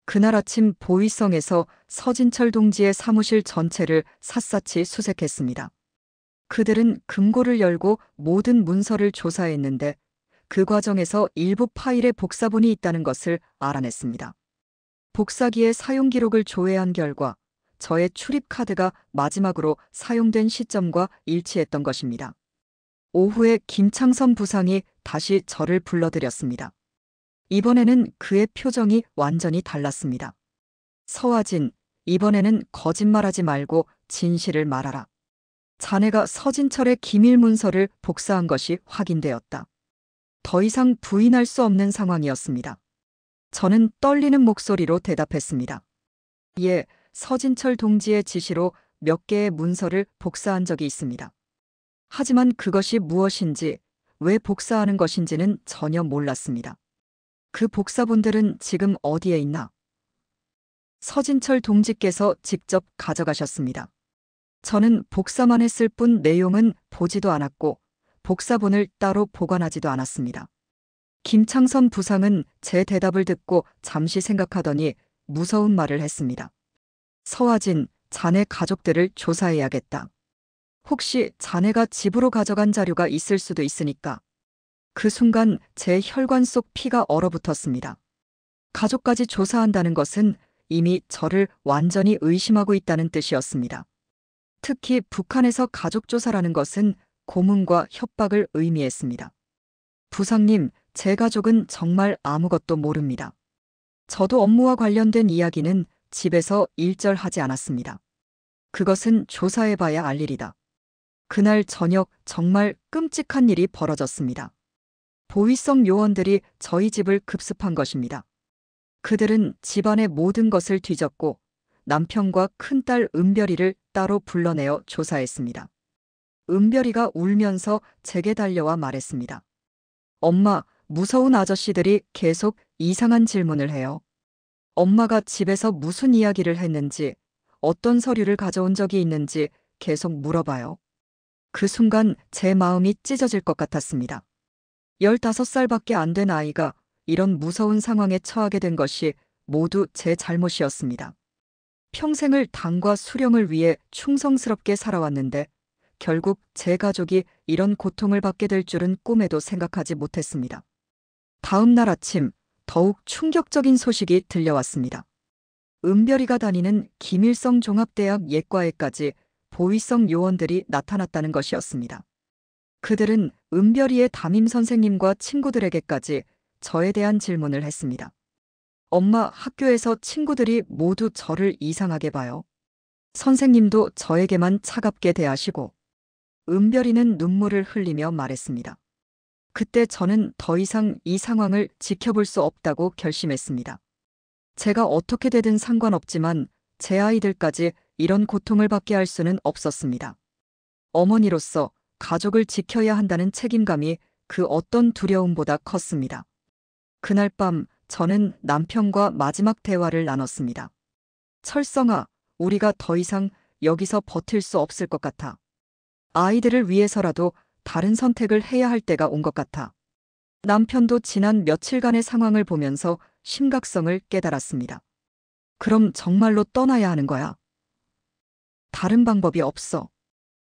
그날 아침 보위성에서 서진철 동지의 사무실 전체를 샅샅이 수색했습니다. 그들은 금고를 열고 모든 문서를 조사했는데 그 과정에서 일부 파일에 복사본이 있다는 것을 알아냈습니다. 복사기의 사용 기록을 조회한 결과 저의 출입 카드가 마지막으로 사용된 시점과 일치했던 것입니다. 오후에 김창선 부상이 다시 저를 불러들였습니다. 이번에는 그의 표정이 완전히 달랐습니다. 서화진, 이번에는 거짓말하지 말고 진실을 말하라. 자네가 서진철의 기밀 문서를 복사한 것이 확인되었다. 더 이상 부인할 수 없는 상황이었습니다. 저는 떨리는 목소리로 대답했습니다. 예, 서진철 동지의 지시로 몇 개의 문서를 복사한 적이 있습니다. 하지만 그것이 무엇인지, 왜 복사하는 것인지는 전혀 몰랐습니다. 그 복사본들은 지금 어디에 있나? 서진철 동지께서 직접 가져가셨습니다. 저는 복사만 했을 뿐 내용은 보지도 않았고 복사본을 따로 보관하지도 않았습니다. 김창선 부상은 제 대답을 듣고 잠시 생각하더니 무서운 말을 했습니다. 서화진, 자네 가족들을 조사해야겠다. 혹시 자네가 집으로 가져간 자료가 있을 수도 있으니까. 그 순간 제 혈관 속 피가 얼어붙었습니다. 가족까지 조사한다는 것은 이미 저를 완전히 의심하고 있다는 뜻이었습니다. 특히 북한에서 가족 조사라는 것은 고문과 협박을 의미했습니다. 부상님, 제 가족은 정말 아무것도 모릅니다. 저도 업무와 관련된 이야기는 집에서 일절하지 않았습니다. 그것은 조사해봐야 알 일이다. 그날 저녁 정말 끔찍한 일이 벌어졌습니다. 보위성 요원들이 저희 집을 급습한 것입니다. 그들은 집안의 모든 것을 뒤졌고 남편과 큰딸 은별이를 따로 불러내어 조사했습니다. 은별이가 울면서 제게 달려와 말했습니다. 엄마, 무서운 아저씨들이 계속 이상한 질문을 해요. 엄마가 집에서 무슨 이야기를 했는지, 어떤 서류를 가져온 적이 있는지 계속 물어봐요. 그 순간 제 마음이 찢어질 것 같았습니다. 15살밖에 안 된 아이가 이런 무서운 상황에 처하게 된 것이 모두 제 잘못이었습니다. 평생을 당과 수령을 위해 충성스럽게 살아왔는데 결국 제 가족이 이런 고통을 받게 될 줄은 꿈에도 생각하지 못했습니다. 다음 날 아침 더욱 충격적인 소식이 들려왔습니다. 은별이가 다니는 김일성 종합대학 예과에까지 보위성 요원들이 나타났다는 것이었습니다. 그들은 은별이의 담임 선생님과 친구들에게까지 저에 대한 질문을 했습니다. 엄마, 학교에서 친구들이 모두 저를 이상하게 봐요. 선생님도 저에게만 차갑게 대하시고. 은별이는 눈물을 흘리며 말했습니다. 그때 저는 더 이상 이 상황을 지켜볼 수 없다고 결심했습니다. 제가 어떻게 되든 상관없지만 제 아이들까지 이런 고통을 받게 할 수는 없었습니다. 어머니로서 가족을 지켜야 한다는 책임감이 그 어떤 두려움보다 컸습니다. 그날 밤 저는 남편과 마지막 대화를 나눴습니다. 철성아, 우리가 더 이상 여기서 버틸 수 없을 것 같아. 아이들을 위해서라도 다른 선택을 해야 할 때가 온 것 같아. 남편도 지난 며칠간의 상황을 보면서 심각성을 깨달았습니다. 그럼 정말로 떠나야 하는 거야. 다른 방법이 없어.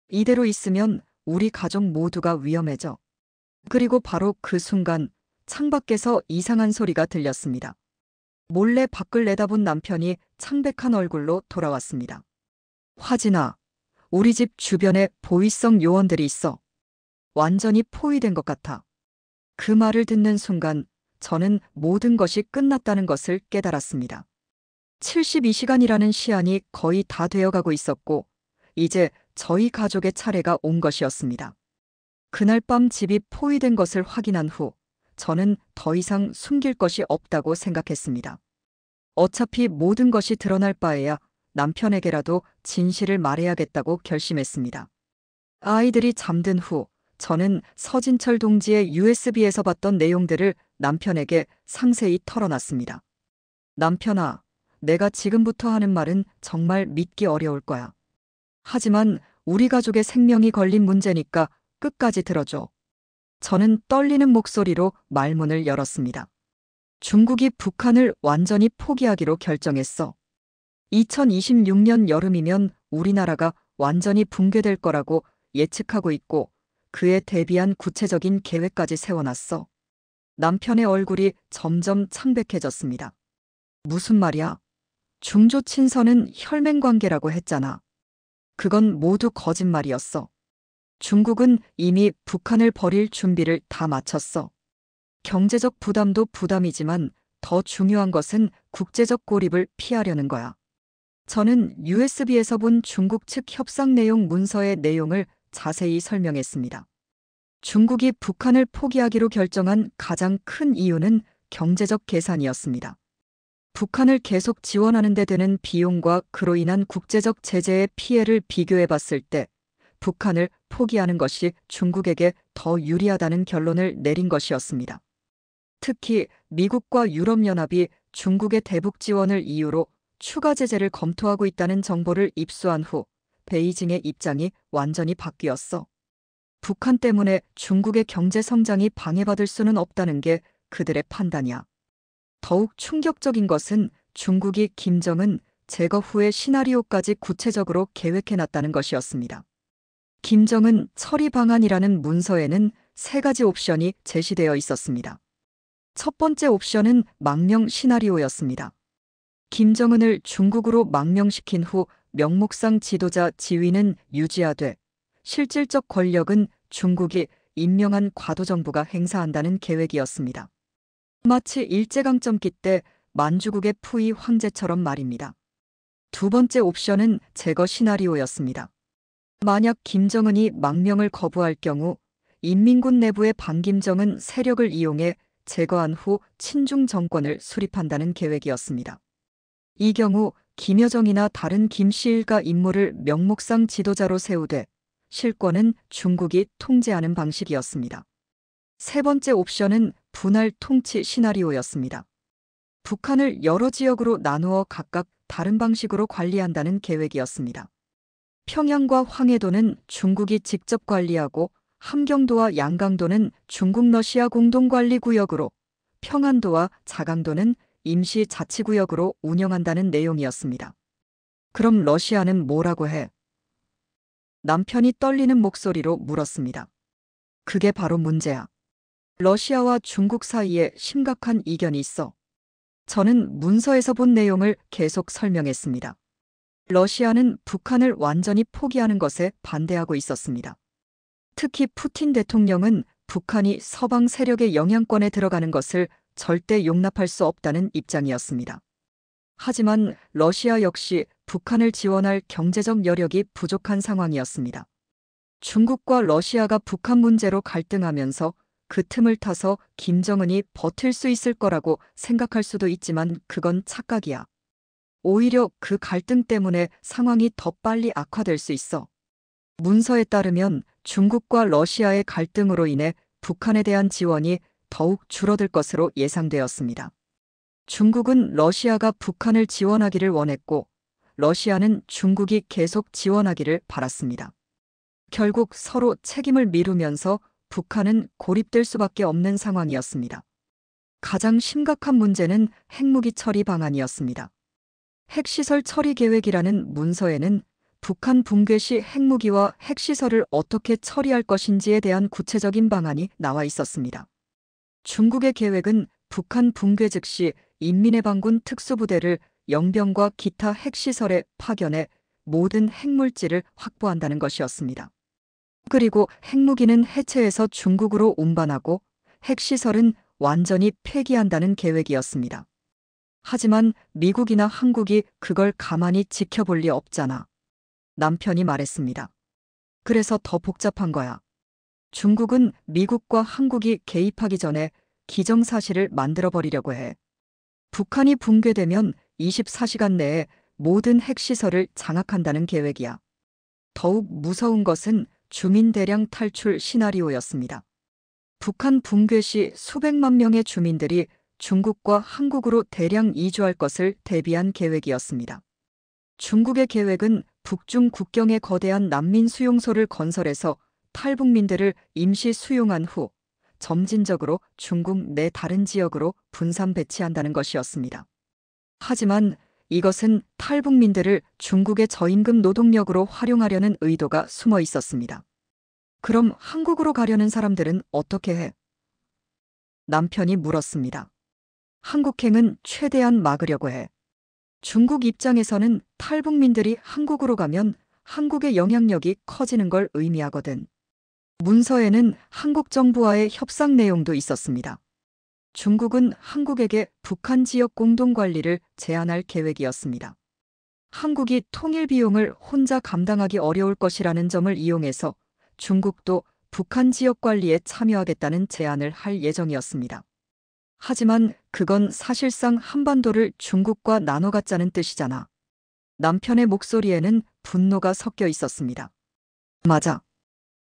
이대로 있으면 우리 가족 모두가 위험해져. 그리고 바로 그 순간 창밖에서 이상한 소리가 들렸습니다. 몰래 밖을 내다본 남편이 창백한 얼굴로 돌아왔습니다. 화진아, 우리 집 주변에 보위성 요원들이 있어. 완전히 포위된 것 같아. 그 말을 듣는 순간 저는 모든 것이 끝났다는 것을 깨달았습니다. 72시간이라는 시한이 거의 다 되어가고 있었고 이제 저희 가족의 차례가 온 것이었습니다. 그날 밤 집이 포위된 것을 확인한 후 저는 더 이상 숨길 것이 없다고 생각했습니다. 어차피 모든 것이 드러날 바에야 남편에게라도 진실을 말해야겠다고 결심했습니다. 아이들이 잠든 후 저는 서진철 동지의 USB에서 봤던 내용들을 남편에게 상세히 털어놨습니다. 남편아, 내가 지금부터 하는 말은 정말 믿기 어려울 거야. 하지만 우리 가족의 생명이 걸린 문제니까 끝까지 들어줘. 저는 떨리는 목소리로 말문을 열었습니다. 중국이 북한을 완전히 포기하기로 결정했어. 2026년 여름이면 우리나라가 완전히 붕괴될 거라고 예측하고 있고 그에 대비한 구체적인 계획까지 세워놨어. 남편의 얼굴이 점점 창백해졌습니다. 무슨 말이야? 중조 친서는 혈맹 관계라고 했잖아. 그건 모두 거짓말이었어. 중국은 이미 북한을 버릴 준비를 다 마쳤어. 경제적 부담도 부담이지만 더 중요한 것은 국제적 고립을 피하려는 거야. 저는 USB에서 본 중국 측 협상 내용 문서의 내용을 자세히 설명했습니다. 중국이 북한을 포기하기로 결정한 가장 큰 이유는 경제적 계산이었습니다. 북한을 계속 지원하는 데 드는 비용과 그로 인한 국제적 제재의 피해를 비교해 봤을 때 북한을 포기하는 것이 중국에게 더 유리하다는 결론을 내린 것이었습니다. 특히 미국과 유럽연합이 중국의 대북 지원을 이유로 추가 제재를 검토하고 있다는 정보를 입수한 후 베이징의 입장이 완전히 바뀌었어. 북한 때문에 중국의 경제 성장이 방해받을 수는 없다는 게 그들의 판단이야. 더욱 충격적인 것은 중국이 김정은 제거 후의 시나리오까지 구체적으로 계획해놨다는 것이었습니다. 김정은 처리 방안이라는 문서에는 3가지 옵션이 제시되어 있었습니다. 첫 번째 옵션은 망명 시나리오였습니다. 김정은을 중국으로 망명시킨 후 명목상 지도자 지위는 유지하되 실질적 권력은 중국이 임명한 과도정부가 행사한다는 계획이었습니다. 마치 일제강점기 때 만주국의 푸이 황제처럼 말입니다. 두 번째 옵션은 제거 시나리오였습니다. 만약 김정은이 망명을 거부할 경우 인민군 내부의 반김정은 세력을 이용해 제거한 후 친중 정권을 수립한다는 계획이었습니다. 이 경우 김여정이나 다른 김씨 일가 인물을 명목상 지도자로 세우되 실권은 중국이 통제하는 방식이었습니다. 세 번째 옵션은 분할 통치 시나리오였습니다. 북한을 여러 지역으로 나누어 각각 다른 방식으로 관리한다는 계획이었습니다. 평양과 황해도는 중국이 직접 관리하고 함경도와 양강도는 중국 러시아 공동관리구역으로 평안도와 자강도는 임시자치구역으로 운영한다는 내용이었습니다. 그럼 러시아는 뭐라고 해? 남편이 떨리는 목소리로 물었습니다. 그게 바로 문제야. 러시아와 중국 사이에 심각한 이견이 있어. 저는 문서에서 본 내용을 계속 설명했습니다. 러시아는 북한을 완전히 포기하는 것에 반대하고 있었습니다. 특히 푸틴 대통령은 북한이 서방 세력의 영향권에 들어가는 것을 절대 용납할 수 없다는 입장이었습니다. 하지만 러시아 역시 북한을 지원할 경제적 여력이 부족한 상황이었습니다. 중국과 러시아가 북한 문제로 갈등하면서 그 틈을 타서 김정은이 버틸 수 있을 거라고 생각할 수도 있지만 그건 착각이야. 오히려 그 갈등 때문에 상황이 더 빨리 악화될 수 있어. 문서에 따르면 중국과 러시아의 갈등으로 인해 북한에 대한 지원이 더욱 줄어들 것으로 예상되었습니다. 중국은 러시아가 북한을 지원하기를 원했고, 러시아는 중국이 계속 지원하기를 바랐습니다. 결국 서로 책임을 미루면서 북한은 고립될 수밖에 없는 상황이었습니다. 가장 심각한 문제는 핵무기 처리 방안이었습니다. 핵시설 처리 계획이라는 문서에는 북한 붕괴 시 핵무기와 핵시설을 어떻게 처리할 것인지에 대한 구체적인 방안이 나와 있었습니다. 중국의 계획은 북한 붕괴 즉시 인민의 반군 특수부대를 영변과 기타 핵시설에 파견해 모든 핵물질을 확보한다는 것이었습니다. 그리고 핵무기는 해체해서 중국으로 운반하고 핵시설은 완전히 폐기한다는 계획이었습니다. 하지만 미국이나 한국이 그걸 가만히 지켜볼 리 없잖아. 남편이 말했습니다. 그래서 더 복잡한 거야. 중국은 미국과 한국이 개입하기 전에 기정사실을 만들어버리려고 해. 북한이 붕괴되면 24시간 내에 모든 핵시설을 장악한다는 계획이야. 더욱 무서운 것은 주민 대량 탈출 시나리오였습니다. 북한 붕괴 시 수백만 명의 주민들이 중국과 한국으로 대량 이주할 것을 대비한 계획이었습니다. 중국의 계획은 북중 국경에 거대한 난민 수용소를 건설해서 탈북민들을 임시 수용한 후 점진적으로 중국 내 다른 지역으로 분산 배치한다는 것이었습니다. 하지만 이것은 탈북민들을 중국의 저임금 노동력으로 활용하려는 의도가 숨어 있었습니다. 그럼 한국으로 가려는 사람들은 어떻게 해? 남편이 물었습니다. 한국행은 최대한 막으려고 해. 중국 입장에서는 탈북민들이 한국으로 가면 한국의 영향력이 커지는 걸 의미하거든. 문서에는 한국 정부와의 협상 내용도 있었습니다. 중국은 한국에게 북한 지역 공동 관리를 제안할 계획이었습니다. 한국이 통일 비용을 혼자 감당하기 어려울 것이라는 점을 이용해서 중국도 북한 지역 관리에 참여하겠다는 제안을 할 예정이었습니다. 하지만 그건 사실상 한반도를 중국과 나눠 갖자는 뜻이잖아. 남편의 목소리에는 분노가 섞여 있었습니다. 맞아.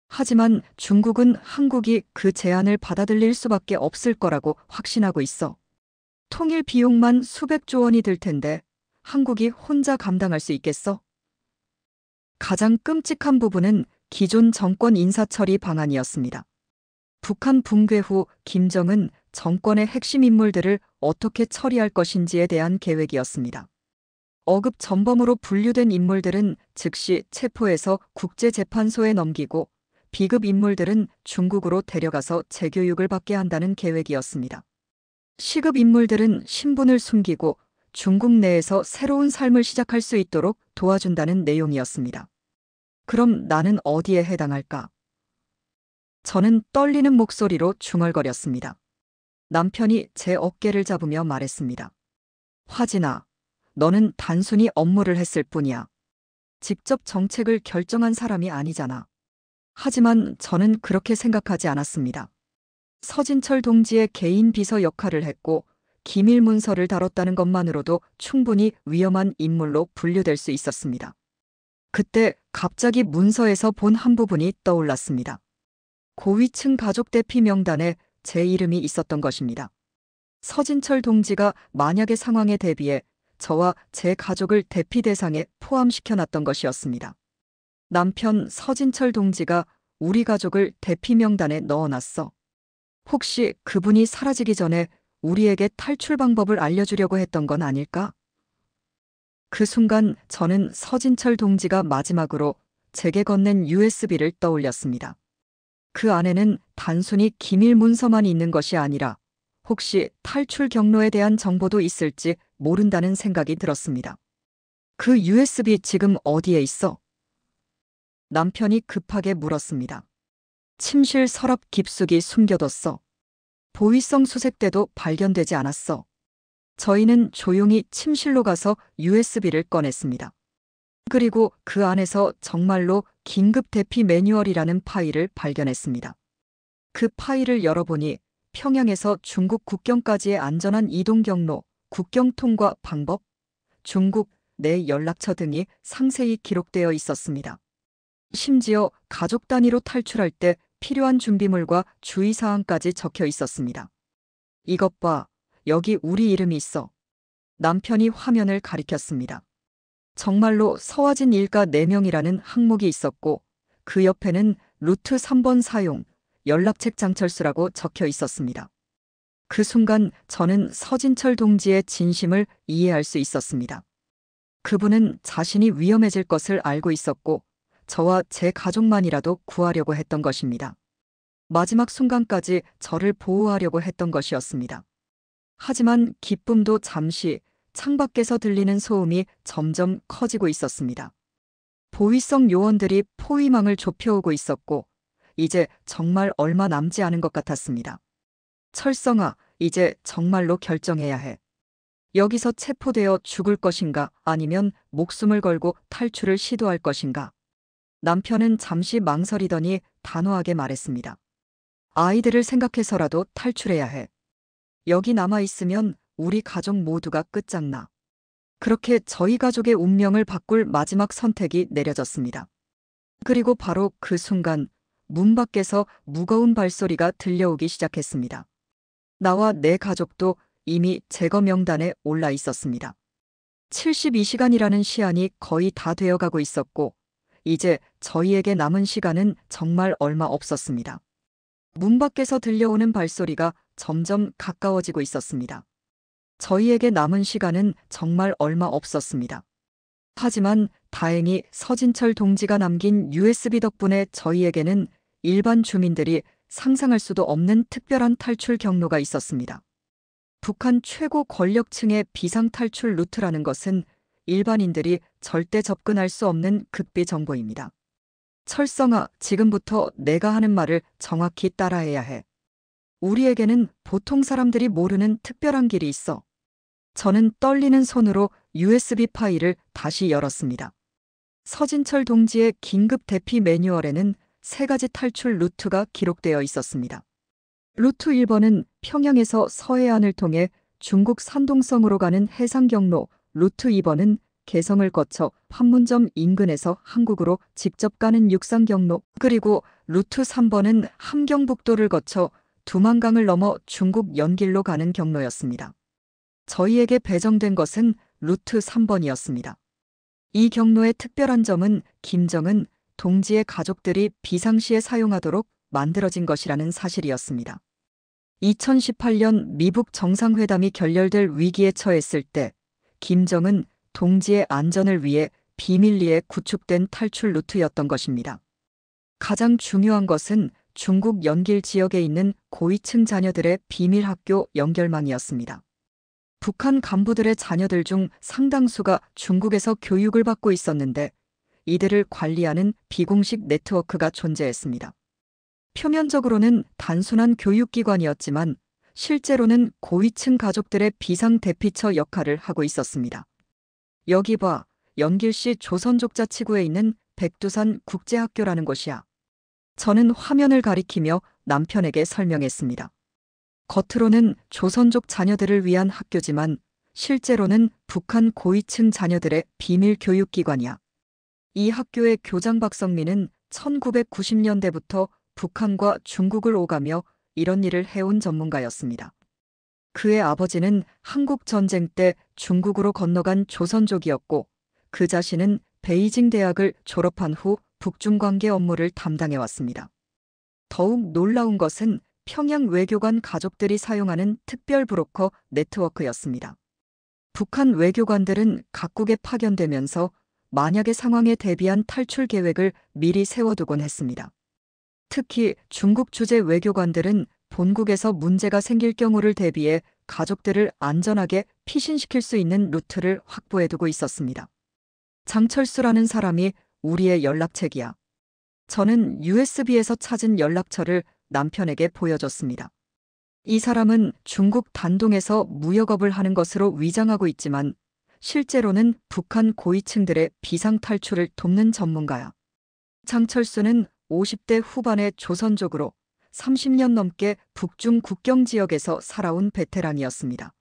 하지만 중국은 한국이 그 제안을 받아들일 수밖에 없을 거라고 확신하고 있어. 통일 비용만 수백조 원이 들 텐데 한국이 혼자 감당할 수 있겠어? 가장 끔찍한 부분은 기존 정권 인사처리 방안이었습니다. 북한 붕괴 후 김정은 정권의 핵심 인물들을 어떻게 처리할 것인지에 대한 계획이었습니다. 어급 전범으로 분류된 인물들은 즉시 체포해서 국제재판소에 넘기고 비급 인물들은 중국으로 데려가서 재교육을 받게 한다는 계획이었습니다. 시급 인물들은 신분을 숨기고 중국 내에서 새로운 삶을 시작할 수 있도록 도와준다는 내용이었습니다. 그럼 나는 어디에 해당할까? 저는 떨리는 목소리로 중얼거렸습니다. 남편이 제 어깨를 잡으며 말했습니다. 화진아, 너는 단순히 업무를 했을 뿐이야. 직접 정책을 결정한 사람이 아니잖아. 하지만 저는 그렇게 생각하지 않았습니다. 서진철 동지의 개인 비서 역할을 했고 기밀 문서를 다뤘다는 것만으로도 충분히 위험한 인물로 분류될 수 있었습니다. 그때 갑자기 문서에서 본 한 부분이 떠올랐습니다. 고위층 가족 대피 명단에 제 이름이 있었던 것입니다. 서진철 동지가 만약의 상황에 대비해 저와 제 가족을 대피 대상에 포함시켜놨던 것이었습니다. 남편 서진철 동지가 우리 가족을 대피 명단에 넣어놨어. 혹시 그분이 사라지기 전에 우리에게 탈출 방법을 알려주려고 했던 건 아닐까? 그 순간 저는 서진철 동지가 마지막으로 제게 건넨 USB를 떠올렸습니다. 그 안에는 단순히 기밀 문서만 있는 것이 아니라 혹시 탈출 경로에 대한 정보도 있을지 모른다는 생각이 들었습니다. 그 USB 지금 어디에 있어? 남편이 급하게 물었습니다. 침실 서랍 깊숙이 숨겨뒀어. 보위성 수색대도 발견되지 않았어. 저희는 조용히 침실로 가서 USB를 꺼냈습니다. 그리고 그 안에서 정말로 긴급 대피 매뉴얼이라는 파일을 발견했습니다. 그 파일을 열어보니 평양에서 중국 국경까지의 안전한 이동 경로, 국경 통과 방법, 중국 내 연락처 등이 상세히 기록되어 있었습니다. 심지어 가족 단위로 탈출할 때 필요한 준비물과 주의사항까지 적혀 있었습니다. 이것 봐, 여기 우리 이름이 있어. 남편이 화면을 가리켰습니다. 정말로 서화진 일가 4명이라는 항목이 있었고 그 옆에는 루트 3번 사용, 연락책 장철수라고 적혀 있었습니다. 그 순간 저는 서진철 동지의 진심을 이해할 수 있었습니다. 그분은 자신이 위험해질 것을 알고 있었고 저와 제 가족만이라도 구하려고 했던 것입니다. 마지막 순간까지 저를 보호하려고 했던 것이었습니다. 하지만 기쁨도 잠시, 창밖에서 들리는 소음이 점점 커지고 있었습니다. 보위성 요원들이 포위망을 좁혀오고 있었고 이제 정말 얼마 남지 않은 것 같았습니다. 철성아, 이제 정말로 결정해야 해. 여기서 체포되어 죽을 것인가 아니면 목숨을 걸고 탈출을 시도할 것인가. 남편은 잠시 망설이더니 단호하게 말했습니다. 아이들을 생각해서라도 탈출해야 해. 여기 남아있으면 우리 가족 모두가 끝장나. 그렇게 저희 가족의 운명을 바꿀 마지막 선택이 내려졌습니다. 그리고 바로 그 순간 문 밖에서 무거운 발소리가 들려오기 시작했습니다. 나와 내 가족도 이미 제거 명단에 올라 있었습니다. 72시간이라는 시한이 거의 다 되어가고 있었고 이제 저희에게 남은 시간은 정말 얼마 없었습니다. 문 밖에서 들려오는 발소리가 점점 가까워지고 있었습니다. 저희에게 남은 시간은 정말 얼마 없었습니다. 하지만 다행히 서진철 동지가 남긴 USB 덕분에 저희에게는 일반 주민들이 상상할 수도 없는 특별한 탈출 경로가 있었습니다. 북한 최고 권력층의 비상탈출 루트라는 것은 일반인들이 절대 접근할 수 없는 극비 정보입니다. 철성아, 지금부터 내가 하는 말을 정확히 따라해야 해. 우리에게는 보통 사람들이 모르는 특별한 길이 있어. 저는 떨리는 손으로 USB 파일을 다시 열었습니다. 서진철 동지의 긴급 대피 매뉴얼에는 3가지 탈출 루트가 기록되어 있었습니다. 루트 1번은 평양에서 서해안을 통해 중국 산동성으로 가는 해상 경로, 루트 2번은 개성을 거쳐 판문점 인근에서 한국으로 직접 가는 육상 경로, 그리고 루트 3번은 함경북도를 거쳐 두만강을 넘어 중국 연길로 가는 경로였습니다. 저희에게 배정된 것은 루트 3번이었습니다. 이 경로의 특별한 점은 김정은 동지의 가족들이 비상시에 사용하도록 만들어진 것이라는 사실이었습니다. 2018년 미북 정상회담이 결렬될 위기에 처했을 때 김정은 동지의 안전을 위해 비밀리에 구축된 탈출 루트였던 것입니다. 가장 중요한 것은 중국 연길 지역에 있는 고위층 자녀들의 비밀 학교 연결망이었습니다. 북한 간부들의 자녀들 중 상당수가 중국에서 교육을 받고 있었는데 이들을 관리하는 비공식 네트워크가 존재했습니다. 표면적으로는 단순한 교육기관이었지만 실제로는 고위층 가족들의 비상대피처 역할을 하고 있었습니다. 여기 봐, 연길시 조선족자치구에 있는 백두산 국제학교라는 곳이야. 저는 화면을 가리키며 남편에게 설명했습니다. 겉으로는 조선족 자녀들을 위한 학교지만 실제로는 북한 고위층 자녀들의 비밀 교육기관이야. 이 학교의 교장 박성민은 1990년대부터 북한과 중국을 오가며 이런 일을 해온 전문가였습니다. 그의 아버지는 한국전쟁 때 중국으로 건너간 조선족이었고 그 자신은 베이징 대학을 졸업한 후 북중 관계 업무를 담당해왔습니다. 더욱 놀라운 것은 평양 외교관 가족들이 사용하는 특별 브로커 네트워크였습니다. 북한 외교관들은 각국에 파견되면서 만약의 상황에 대비한 탈출 계획을 미리 세워두곤 했습니다. 특히 중국 주재 외교관들은 본국에서 문제가 생길 경우를 대비해 가족들을 안전하게 피신시킬 수 있는 루트를 확보해두고 있었습니다. 장철수라는 사람이 우리의 연락책이야. 저는 USB에서 찾은 연락처를 남편에게 보여줬습니다. 이 사람은 중국 단동에서 무역업을 하는 것으로 위장하고 있지만 실제로는 북한 고위층들의 비상탈출을 돕는 전문가야. 장철수는 50대 후반의 조선족으로 30년 넘게 북중 국경 지역에서 살아온 베테랑이었습니다.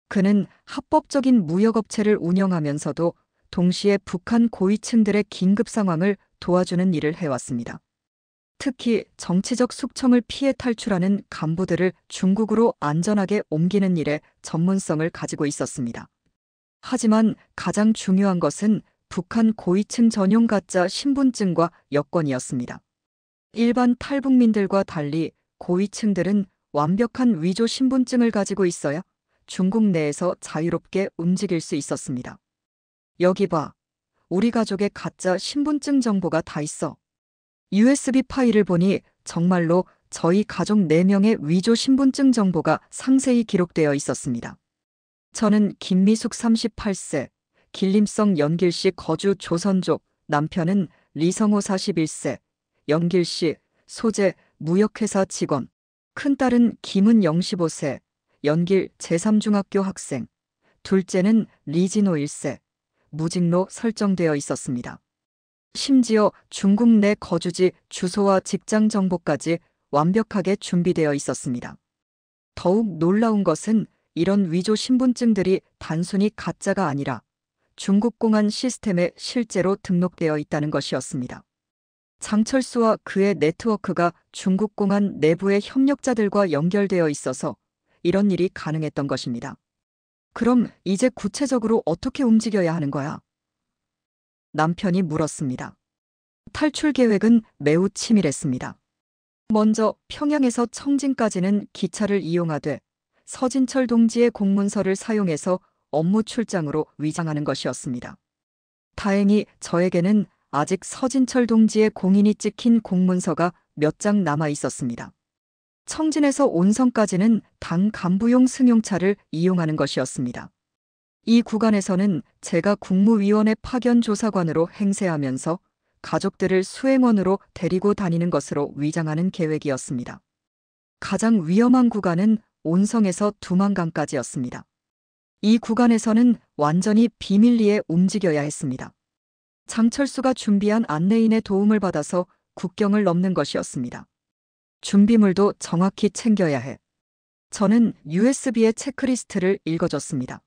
그는 합법적인 무역업체를 운영하면서도 동시에 북한 고위층들의 긴급 상황을 도와주는 일을 해왔습니다. 특히 정치적 숙청을 피해 탈출하는 간부들을 중국으로 안전하게 옮기는 일에 전문성을 가지고 있었습니다. 하지만 가장 중요한 것은 북한 고위층 전용 가짜 신분증과 여권이었습니다. 일반 탈북민들과 달리 고위층들은 완벽한 위조 신분증을 가지고 있어야 중국 내에서 자유롭게 움직일 수 있었습니다. 여기 봐. 우리 가족의 가짜 신분증 정보가 다 있어. USB 파일을 보니 정말로 저희 가족 4명의 위조 신분증 정보가 상세히 기록되어 있었습니다. 저는 김미숙 38세, 길림성 연길시 거주 조선족, 남편은 리성호 41세, 연길시 소재 무역회사 직원, 큰딸은 김은영 15세, 연길 제3중학교 학생, 둘째는 리진호 1세, 무직로 설정되어 있었습니다. 심지어 중국 내 거주지 주소와 직장 정보까지 완벽하게 준비되어 있었습니다. 더욱 놀라운 것은 이런 위조 신분증들이 단순히 가짜가 아니라 중국 공안 시스템에 실제로 등록되어 있다는 것이었습니다. 장철수와 그의 네트워크가 중국 공안 내부의 협력자들과 연결되어 있어서 이런 일이 가능했던 것입니다. 그럼 이제 구체적으로 어떻게 움직여야 하는 거야? 남편이 물었습니다. 탈출 계획은 매우 치밀했습니다. 먼저 평양에서 청진까지는 기차를 이용하되 서진철 동지의 공문서를 사용해서 업무 출장으로 위장하는 것이었습니다. 다행히 저에게는 아직 서진철 동지의 공인이 찍힌 공문서가 몇 장 남아 있었습니다. 청진에서 온성까지는 당 간부용 승용차를 이용하는 것이었습니다. 이 구간에서는 제가 국무위원회 파견 조사관으로 행세하면서 가족들을 수행원으로 데리고 다니는 것으로 위장하는 계획이었습니다. 가장 위험한 구간은 온성에서 두만강까지였습니다. 이 구간에서는 완전히 비밀리에 움직여야 했습니다. 장철수가 준비한 안내인의 도움을 받아서 국경을 넘는 것이었습니다. 준비물도 정확히 챙겨야 해. 저는 USB의 체크리스트를 읽어줬습니다.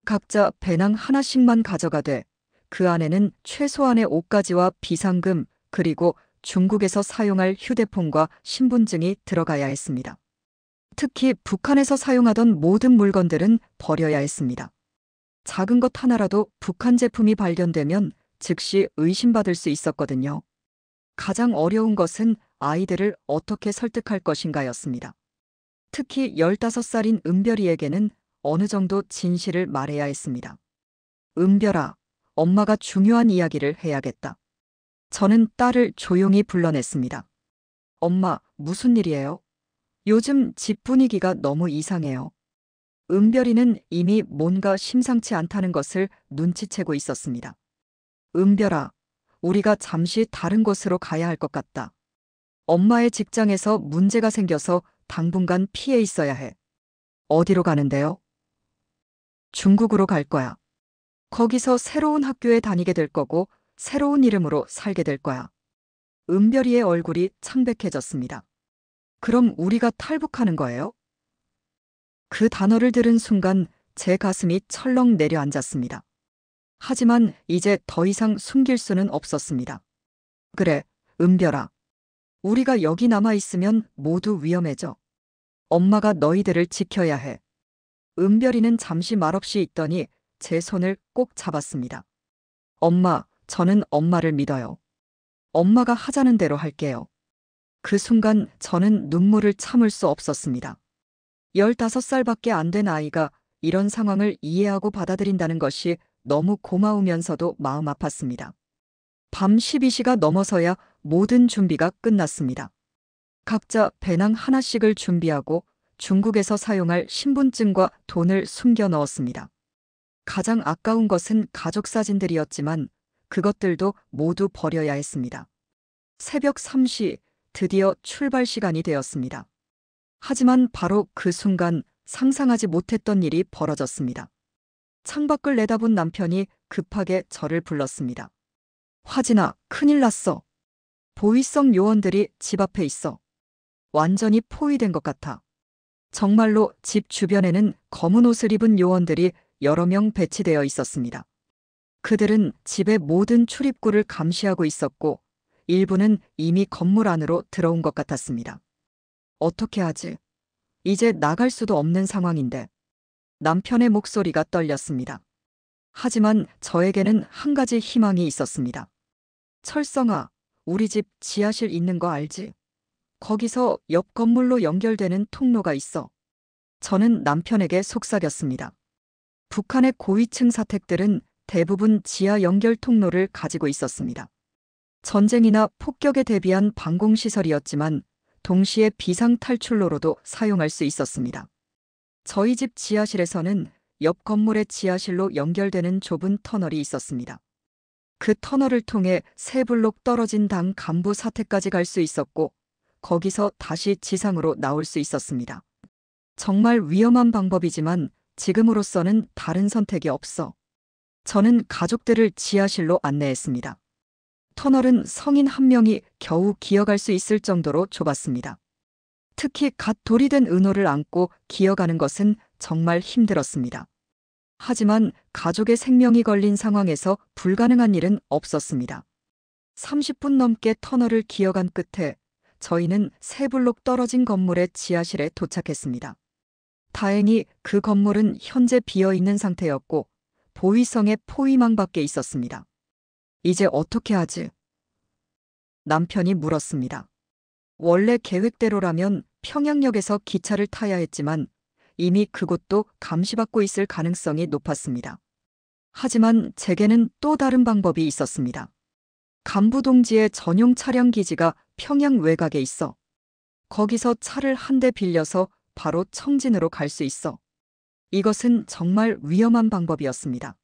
각자 배낭 하나씩만 가져가되 그 안에는 최소한의 옷가지와 비상금 그리고 중국에서 사용할 휴대폰과 신분증이 들어가야 했습니다. 특히 북한에서 사용하던 모든 물건들은 버려야 했습니다. 작은 것 하나라도 북한 제품이 발견되면 즉시 의심받을 수 있었거든요. 가장 어려운 것은 아이들을 어떻게 설득할 것인가였습니다. 특히 15살인 은별이에게는 어느 정도 진실을 말해야 했습니다. 은별아, 엄마가 중요한 이야기를 해야겠다. 저는 딸을 조용히 불러냈습니다. 엄마, 무슨 일이에요? 요즘 집 분위기가 너무 이상해요. 은별이는 이미 뭔가 심상치 않다는 것을 눈치채고 있었습니다. 은별아, 우리가 잠시 다른 곳으로 가야 할 것 같다. 엄마의 직장에서 문제가 생겨서 당분간 피해 있어야 해. 어디로 가는데요? 중국으로 갈 거야. 거기서 새로운 학교에 다니게 될 거고 새로운 이름으로 살게 될 거야. 은별이의 얼굴이 창백해졌습니다. 그럼 우리가 탈북하는 거예요? 그 단어를 들은 순간 제 가슴이 철렁 내려앉았습니다. 하지만 이제 더 이상 숨길 수는 없었습니다. 그래, 은별아. 우리가 여기 남아있으면 모두 위험해져. 엄마가 너희들을 지켜야 해. 은별이는 잠시 말없이 있더니 제 손을 꼭 잡았습니다. 엄마, 저는 엄마를 믿어요. 엄마가 하자는 대로 할게요. 그 순간 저는 눈물을 참을 수 없었습니다. 15살밖에 안 된 아이가 이런 상황을 이해하고 받아들인다는 것이 너무 고마우면서도 마음 아팠습니다. 밤 12시가 넘어서야 모든 준비가 끝났습니다. 각자 배낭 하나씩을 준비하고 중국에서 사용할 신분증과 돈을 숨겨 넣었습니다. 가장 아까운 것은 가족 사진들이었지만 그것들도 모두 버려야 했습니다. 새벽 3시, 드디어 출발 시간이 되었습니다. 하지만 바로 그 순간 상상하지 못했던 일이 벌어졌습니다. 창밖을 내다본 남편이 급하게 저를 불렀습니다. 화진아, 큰일 났어. 보위성 요원들이 집 앞에 있어. 완전히 포위된 것 같아. 정말로 집 주변에는 검은 옷을 입은 요원들이 여러 명 배치되어 있었습니다. 그들은 집의 모든 출입구를 감시하고 있었고 일부는 이미 건물 안으로 들어온 것 같았습니다. 어떻게 하지? 이제 나갈 수도 없는 상황인데. 남편의 목소리가 떨렸습니다. 하지만 저에게는 한 가지 희망이 있었습니다. 철성아, 우리 집 지하실 있는 거 알지? 거기서 옆 건물로 연결되는 통로가 있어. 저는 남편에게 속삭였습니다. 북한의 고위층 사택들은 대부분 지하 연결 통로를 가지고 있었습니다. 전쟁이나 폭격에 대비한 방공시설이었지만 동시에 비상 탈출로로도 사용할 수 있었습니다. 저희 집 지하실에서는 옆 건물의 지하실로 연결되는 좁은 터널이 있었습니다. 그 터널을 통해 세 블록 떨어진 당 간부 사택까지 갈 수 있었고 거기서 다시 지상으로 나올 수 있었습니다. 정말 위험한 방법이지만 지금으로서는 다른 선택이 없어. 저는 가족들을 지하실로 안내했습니다. 터널은 성인 한 명이 겨우 기어갈 수 있을 정도로 좁았습니다. 특히 갓 돌이된 은호를 안고 기어가는 것은 정말 힘들었습니다. 하지만 가족의 생명이 걸린 상황에서 불가능한 일은 없었습니다. 30분 넘게 터널을 기어간 끝에 저희는 세 블록 떨어진 건물의 지하실에 도착했습니다. 다행히 그 건물은 현재 비어있는 상태였고 보위성의 포위망밖에 있었습니다. 이제 어떻게 하지? 남편이 물었습니다. 원래 계획대로라면 평양역에서 기차를 타야 했지만 이미 그곳도 감시받고 있을 가능성이 높았습니다. 하지만 제게는 또 다른 방법이 있었습니다. 간부동지의 전용 차량 기지가 평양 외곽에 있어. 거기서 차를 한 대 빌려서 바로 청진으로 갈 수 있어. 이것은 정말 위험한 방법이었습니다.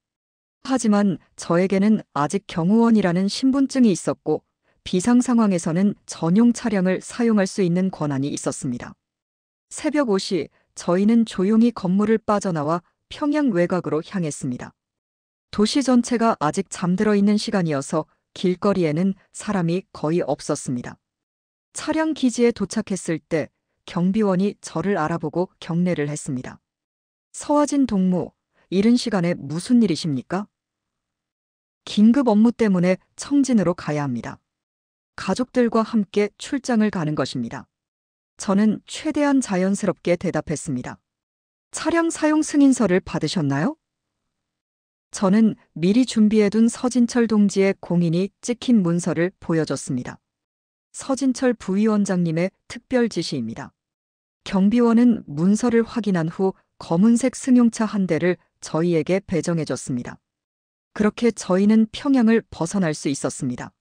하지만 저에게는 아직 경호원이라는 신분증이 있었고 비상 상황에서는 전용 차량을 사용할 수 있는 권한이 있었습니다. 새벽 5시 저희는 조용히 건물을 빠져나와 평양 외곽으로 향했습니다. 도시 전체가 아직 잠들어 있는 시간이어서 길거리에는 사람이 거의 없었습니다. 차량 기지에 도착했을 때 경비원이 저를 알아보고 경례를 했습니다. 서화진 동무, 이른 시간에 무슨 일이십니까? 긴급 업무 때문에 청진으로 가야 합니다. 가족들과 함께 출장을 가는 것입니다. 저는 최대한 자연스럽게 대답했습니다. 차량 사용 승인서를 받으셨나요? 저는 미리 준비해둔 서진철 동지의 공인이 찍힌 문서를 보여줬습니다. 서진철 부위원장님의 특별 지시입니다. 경비원은 문서를 확인한 후 검은색 승용차 한 대를 저희에게 배정해줬습니다. 그렇게 저희는 평양을 벗어날 수 있었습니다.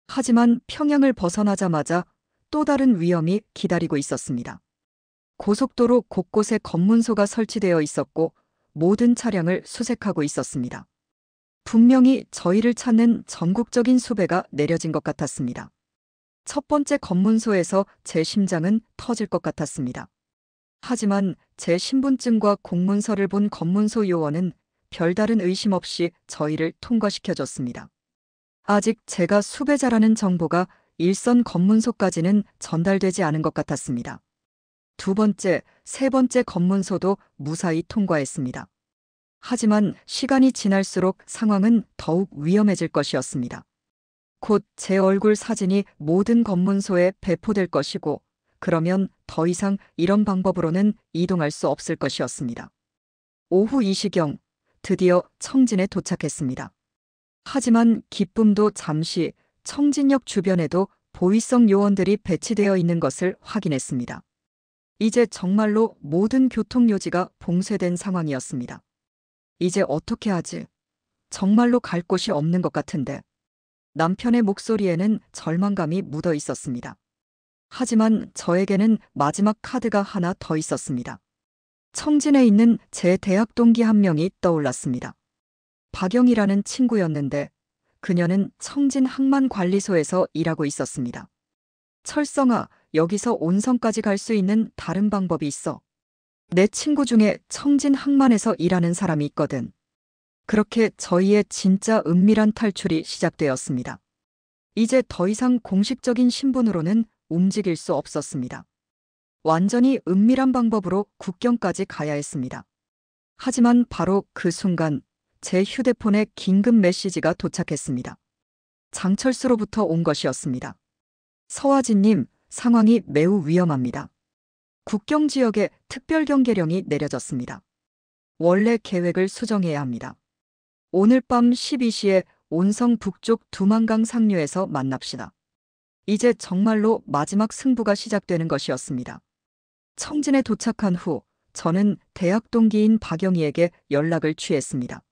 하지만 평양을 벗어나자마자 또 다른 위험이 기다리고 있었습니다. 고속도로 곳곳에 검문소가 설치되어 있었고 모든 차량을 수색하고 있었습니다. 분명히 저희를 찾는 전국적인 수배가 내려진 것 같았습니다. 첫 번째 검문소에서 제 심장은 터질 것 같았습니다. 하지만 제 신분증과 공문서를 본 검문소 요원은 별다른 의심 없이 저희를 통과시켜줬습니다. 아직 제가 수배자라는 정보가 일선 검문소까지는 전달되지 않은 것 같았습니다. 두 번째, 세 번째 검문소도 무사히 통과했습니다. 하지만 시간이 지날수록 상황은 더욱 위험해질 것이었습니다. 곧 제 얼굴 사진이 모든 검문소에 배포될 것이고, 그러면 더 이상 이런 방법으로는 이동할 수 없을 것이었습니다. 오후 2시경, 드디어 청진에 도착했습니다. 하지만 기쁨도 잠시 청진역 주변에도 보위성 요원들이 배치되어 있는 것을 확인했습니다. 이제 정말로 모든 교통요지가 봉쇄된 상황이었습니다. 이제 어떻게 하지? 정말로 갈 곳이 없는 것 같은데. 남편의 목소리에는 절망감이 묻어 있었습니다. 하지만 저에게는 마지막 카드가 하나 더 있었습니다. 청진에 있는 제 대학 동기 한 명이 떠올랐습니다. 박영이라는 친구였는데 그녀는 청진 항만관리소에서 일하고 있었습니다. 철성아, 여기서 온성까지 갈 수 있는 다른 방법이 있어. 내 친구 중에 청진 항만에서 일하는 사람이 있거든. 그렇게 저희의 진짜 은밀한 탈출이 시작되었습니다. 이제 더 이상 공식적인 신분으로는 움직일 수 없었습니다. 완전히 은밀한 방법으로 국경까지 가야 했습니다. 하지만 바로 그 순간 제 휴대폰에 긴급 메시지가 도착했습니다. 장철수로부터 온 것이었습니다. 서화진님, 상황이 매우 위험합니다. 국경 지역에 특별경계령이 내려졌습니다. 원래 계획을 수정해야 합니다. 오늘 밤 12시에 온성 북쪽 두만강 상류에서 만납시다. 이제 정말로 마지막 승부가 시작되는 것이었습니다. 청진에 도착한 후 저는 대학 동기인 박영희에게 연락을 취했습니다.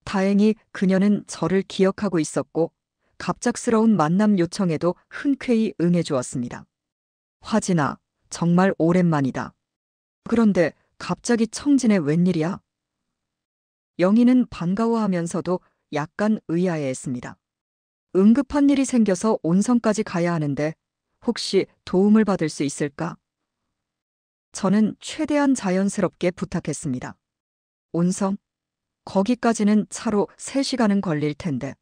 다행히 그녀는 저를 기억하고 있었고 갑작스러운 만남 요청에도 흔쾌히 응해주었습니다. 화진아, 정말 오랜만이다. 그런데 갑자기 청진에 웬일이야? 영희는 반가워하면서도 약간 의아해했습니다. 응급한 일이 생겨서 온성까지 가야 하는데 혹시 도움을 받을 수 있을까? 저는 최대한 자연스럽게 부탁했습니다. 온성? 거기까지는 차로 3시간은 걸릴 텐데.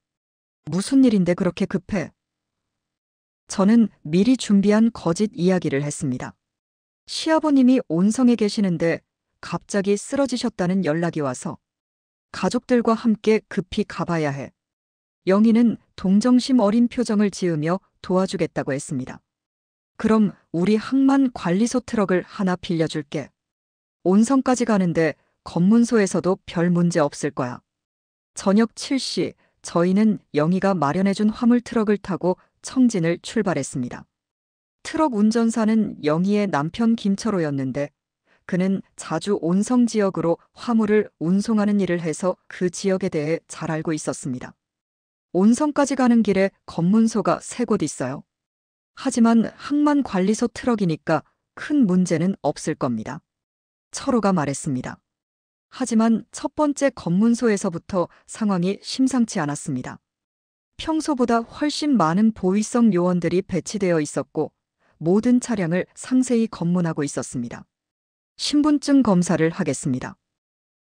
무슨 일인데 그렇게 급해? 저는 미리 준비한 거짓 이야기를 했습니다. 시아버님이 온성에 계시는데 갑자기 쓰러지셨다는 연락이 와서 가족들과 함께 급히 가봐야 해. 영희는 동정심 어린 표정을 지으며 도와주겠다고 했습니다. 그럼 우리 항만 관리소 트럭을 하나 빌려줄게. 온성까지 가는데 검문소에서도 별 문제 없을 거야. 저녁 7시 저희는 영희가 마련해준 화물 트럭을 타고 청진을 출발했습니다. 트럭 운전사는 영희의 남편 김철호였는데 그는 자주 온성 지역으로 화물을 운송하는 일을 해서 그 지역에 대해 잘 알고 있었습니다. 온성까지 가는 길에 검문소가 3곳 있어요. 하지만 항만관리소 트럭이니까 큰 문제는 없을 겁니다. 철호가 말했습니다. 하지만 첫 번째 검문소에서부터 상황이 심상치 않았습니다. 평소보다 훨씬 많은 보위성 요원들이 배치되어 있었고 모든 차량을 상세히 검문하고 있었습니다. 신분증 검사를 하겠습니다.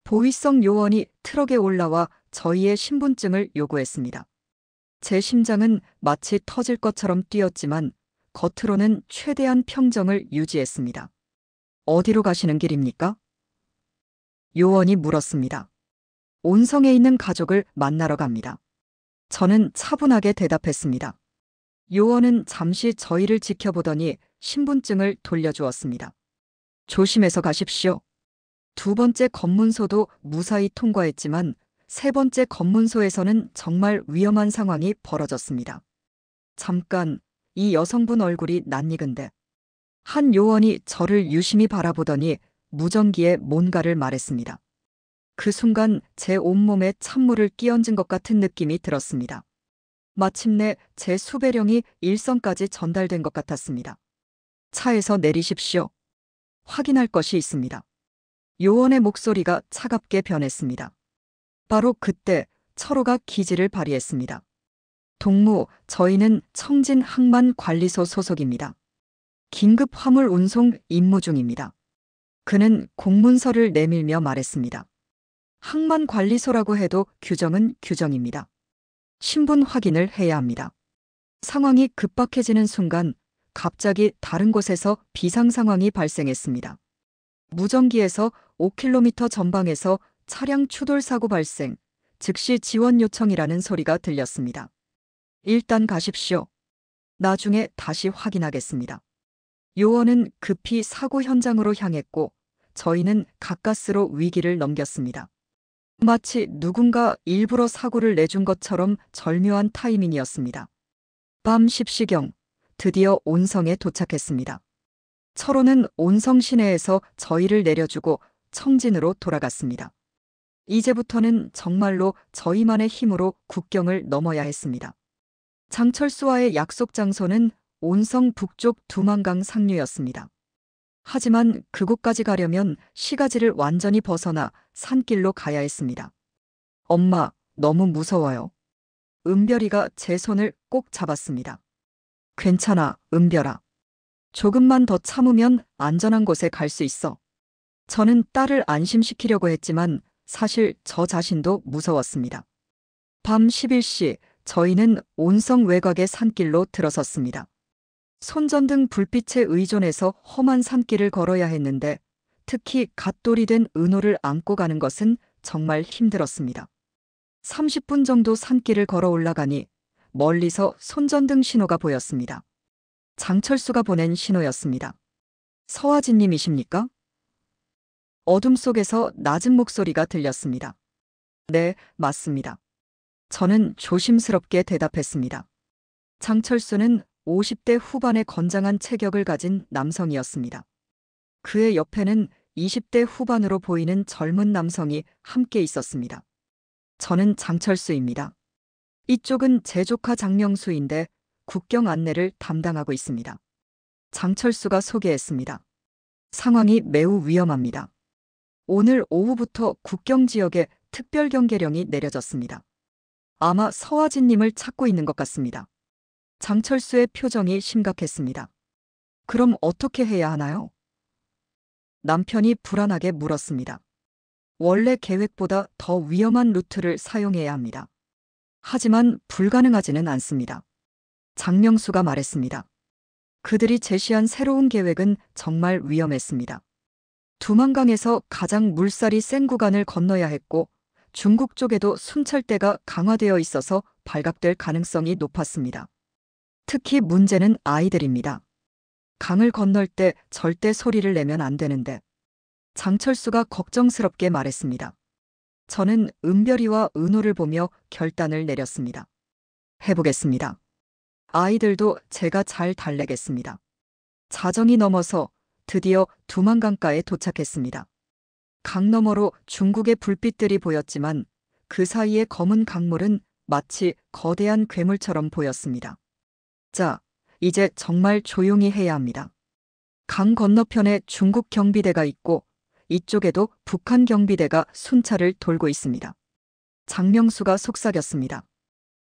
보위성 요원이 트럭에 올라와 저희의 신분증을 요구했습니다. 제 심장은 마치 터질 것처럼 뛰었지만 겉으로는 최대한 평정을 유지했습니다. 어디로 가시는 길입니까? 요원이 물었습니다. 온성에 있는 가족을 만나러 갑니다. 저는 차분하게 대답했습니다. 요원은 잠시 저희를 지켜보더니 신분증을 돌려주었습니다. 조심해서 가십시오. 2번째 검문소도 무사히 통과했지만 3번째 검문소에서는 정말 위험한 상황이 벌어졌습니다. 잠깐, 이 여성분 얼굴이 낯익은데. 한 요원이 저를 유심히 바라보더니 무전기에 뭔가를 말했습니다. 그 순간 제 온몸에 찬물을 끼얹은 것 같은 느낌이 들었습니다. 마침내 제 수배령이 일선까지 전달된 것 같았습니다. 차에서 내리십시오. 확인할 것이 있습니다. 요원의 목소리가 차갑게 변했습니다. 바로 그때 철호가 기지를 발휘했습니다. 동무, 저희는 청진 항만관리소 소속입니다. 긴급 화물 운송 임무 중입니다. 그는 공문서를 내밀며 말했습니다. 항만관리소라고 해도 규정은 규정입니다. 신분 확인을 해야 합니다. 상황이 급박해지는 순간 갑자기 다른 곳에서 비상 상황이 발생했습니다. 무전기에서 5km 전방에서 차량 추돌 사고 발생, 즉시 지원 요청이라는 소리가 들렸습니다. 일단 가십시오. 나중에 다시 확인하겠습니다. 요원은 급히 사고 현장으로 향했고 저희는 가까스로 위기를 넘겼습니다. 마치 누군가 일부러 사고를 내준 것처럼 절묘한 타이밍이었습니다. 밤 10시경 드디어 온성에 도착했습니다. 철호는 온성 시내에서 저희를 내려주고 청진으로 돌아갔습니다. 이제부터는 정말로 저희만의 힘으로 국경을 넘어야 했습니다. 장철수와의 약속 장소는 온성 북쪽 두만강 상류였습니다. 하지만 그곳까지 가려면 시가지를 완전히 벗어나 산길로 가야 했습니다. 엄마, 너무 무서워요. 은별이가 제 손을 꼭 잡았습니다. 괜찮아, 은별아. 조금만 더 참으면 안전한 곳에 갈 수 있어. 저는 딸을 안심시키려고 했지만 사실 저 자신도 무서웠습니다. 밤 11시 저희는 온성 외곽의 산길로 들어섰습니다. 손전등 불빛에 의존해서 험한 산길을 걸어야 했는데 특히 갓돌이 된 은호를 안고 가는 것은 정말 힘들었습니다. 30분 정도 산길을 걸어 올라가니 멀리서 손전등 신호가 보였습니다. 장철수가 보낸 신호였습니다. 서화진님이십니까? 어둠 속에서 낮은 목소리가 들렸습니다. 네, 맞습니다. 저는 조심스럽게 대답했습니다. 장철수는 50대 후반의 건장한 체격을 가진 남성이었습니다. 그의 옆에는 20대 후반으로 보이는 젊은 남성이 함께 있었습니다. 저는 장철수입니다. 이쪽은 제 조카 장명수인데 국경 안내를 담당하고 있습니다. 장철수가 소개했습니다. 상황이 매우 위험합니다. 오늘 오후부터 국경 지역에 특별 경계령이 내려졌습니다. 아마 서화진님을 찾고 있는 것 같습니다. 장철수의 표정이 심각했습니다. 그럼 어떻게 해야 하나요? 남편이 불안하게 물었습니다. 원래 계획보다 더 위험한 루트를 사용해야 합니다. 하지만 불가능하지는 않습니다. 장명수가 말했습니다. 그들이 제시한 새로운 계획은 정말 위험했습니다. 두만강에서 가장 물살이 센 구간을 건너야 했고 중국 쪽에도 순찰대가 강화되어 있어서 발각될 가능성이 높았습니다. 특히 문제는 아이들입니다. 강을 건널 때 절대 소리를 내면 안 되는데 장철수가 걱정스럽게 말했습니다. 저는 은별이와 은호를 보며 결단을 내렸습니다. 해보겠습니다. 아이들도 제가 잘 달래겠습니다. 자정이 넘어서 드디어 두만강가에 도착했습니다. 강 너머로 중국의 불빛들이 보였지만 그 사이의 검은 강물은 마치 거대한 괴물처럼 보였습니다. 자, 이제 정말 조용히 해야 합니다. 강 건너편에 중국 경비대가 있고 이쪽에도 북한 경비대가 순찰을 돌고 있습니다. 장명수가 속삭였습니다.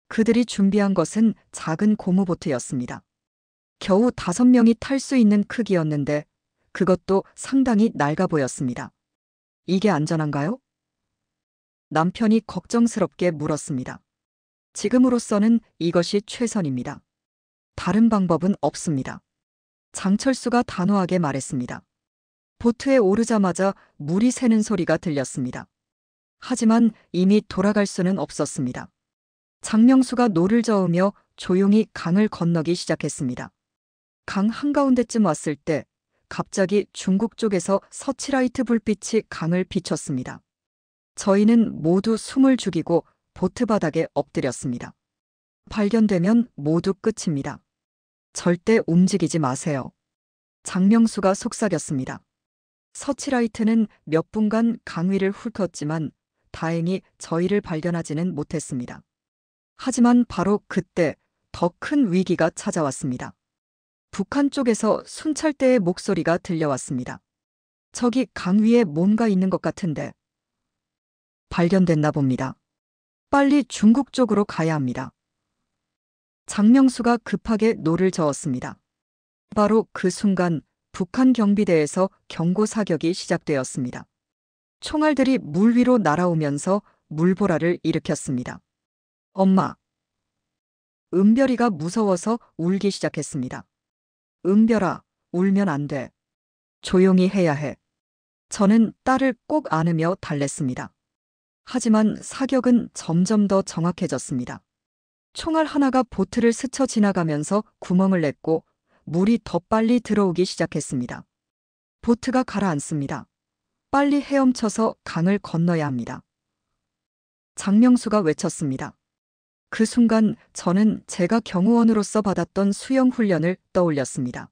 그들이 준비한 것은 작은 고무보트였습니다. 겨우 5명이 탈 수 있는 크기였는데 그것도 상당히 낡아 보였습니다. 이게 안전한가요? 남편이 걱정스럽게 물었습니다. 지금으로서는 이것이 최선입니다. 다른 방법은 없습니다. 장철수가 단호하게 말했습니다. 보트에 오르자마자 물이 새는 소리가 들렸습니다. 하지만 이미 돌아갈 수는 없었습니다. 장명수가 노를 저으며 조용히 강을 건너기 시작했습니다. 강 한가운데쯤 왔을 때 갑자기 중국 쪽에서 서치라이트 불빛이 강을 비췄습니다. 저희는 모두 숨을 죽이고 보트 바닥에 엎드렸습니다. 발견되면 모두 끝입니다. 절대 움직이지 마세요. 장명수가 속삭였습니다. 서치라이트는 몇 분간 강 위를 훑었지만 다행히 저희를 발견하지는 못했습니다. 하지만 바로 그때 더 큰 위기가 찾아왔습니다. 북한 쪽에서 순찰대의 목소리가 들려왔습니다. 저기 강 위에 뭔가 있는 것 같은데. 발견됐나 봅니다. 빨리 중국 쪽으로 가야 합니다. 장명수가 급하게 노를 저었습니다. 바로 그 순간 북한 경비대에서 경고 사격이 시작되었습니다. 총알들이 물 위로 날아오면서 물보라를 일으켰습니다. 엄마. 은별이가 무서워서 울기 시작했습니다. 은별아, 울면 안 돼. 조용히 해야 해. 저는 딸을 꼭 안으며 달랬습니다. 하지만 사격은 점점 더 정확해졌습니다. 총알 하나가 보트를 스쳐 지나가면서 구멍을 냈고 물이 더 빨리 들어오기 시작했습니다. 보트가 가라앉습니다. 빨리 헤엄쳐서 강을 건너야 합니다. 장명수가 외쳤습니다. 그 순간 저는 제가 경호원으로서 받았던 수영 훈련을 떠올렸습니다.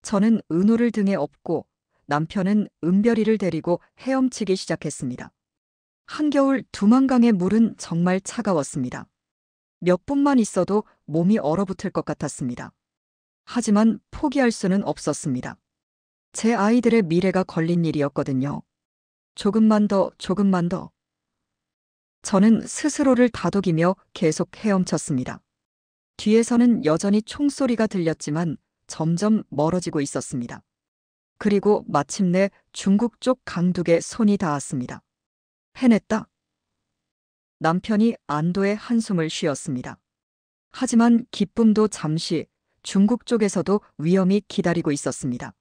저는 은호를 등에 업고 남편은 은별이를 데리고 헤엄치기 시작했습니다. 한겨울 두만강의 물은 정말 차가웠습니다. 몇 분만 있어도 몸이 얼어붙을 것 같았습니다. 하지만 포기할 수는 없었습니다. 제 아이들의 미래가 걸린 일이었거든요. 조금만 더, 조금만 더. 저는 스스로를 다독이며 계속 헤엄쳤습니다. 뒤에서는 여전히 총소리가 들렸지만 점점 멀어지고 있었습니다. 그리고 마침내 중국 쪽 강둑에 손이 닿았습니다. 해냈다. 남편이 안도의 한숨을 쉬었습니다. 하지만 기쁨도 잠시 중국 쪽에서도 위험이 기다리고 있었습니다.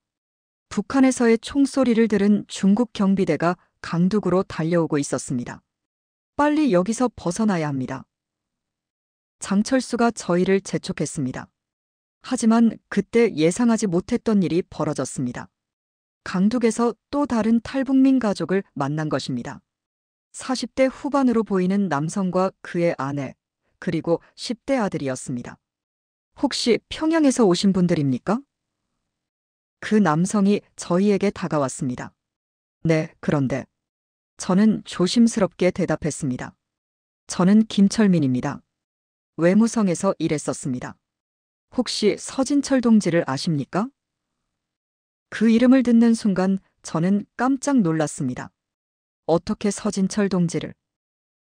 북한에서의 총소리를 들은 중국 경비대가 강둑으로 달려오고 있었습니다. 빨리 여기서 벗어나야 합니다. 장철수가 저희를 재촉했습니다. 하지만 그때 예상하지 못했던 일이 벌어졌습니다. 강둑에서 또 다른 탈북민 가족을 만난 것입니다. 40대 후반으로 보이는 남성과 그의 아내, 그리고 10대 아들이었습니다. 혹시 평양에서 오신 분들입니까? 그 남성이 저희에게 다가왔습니다. 네, 그런데 저는 조심스럽게 대답했습니다. 저는 김철민입니다. 외무성에서 일했었습니다. 혹시 서진철 동지를 아십니까? 그 이름을 듣는 순간 저는 깜짝 놀랐습니다. 어떻게 서진철 동지를?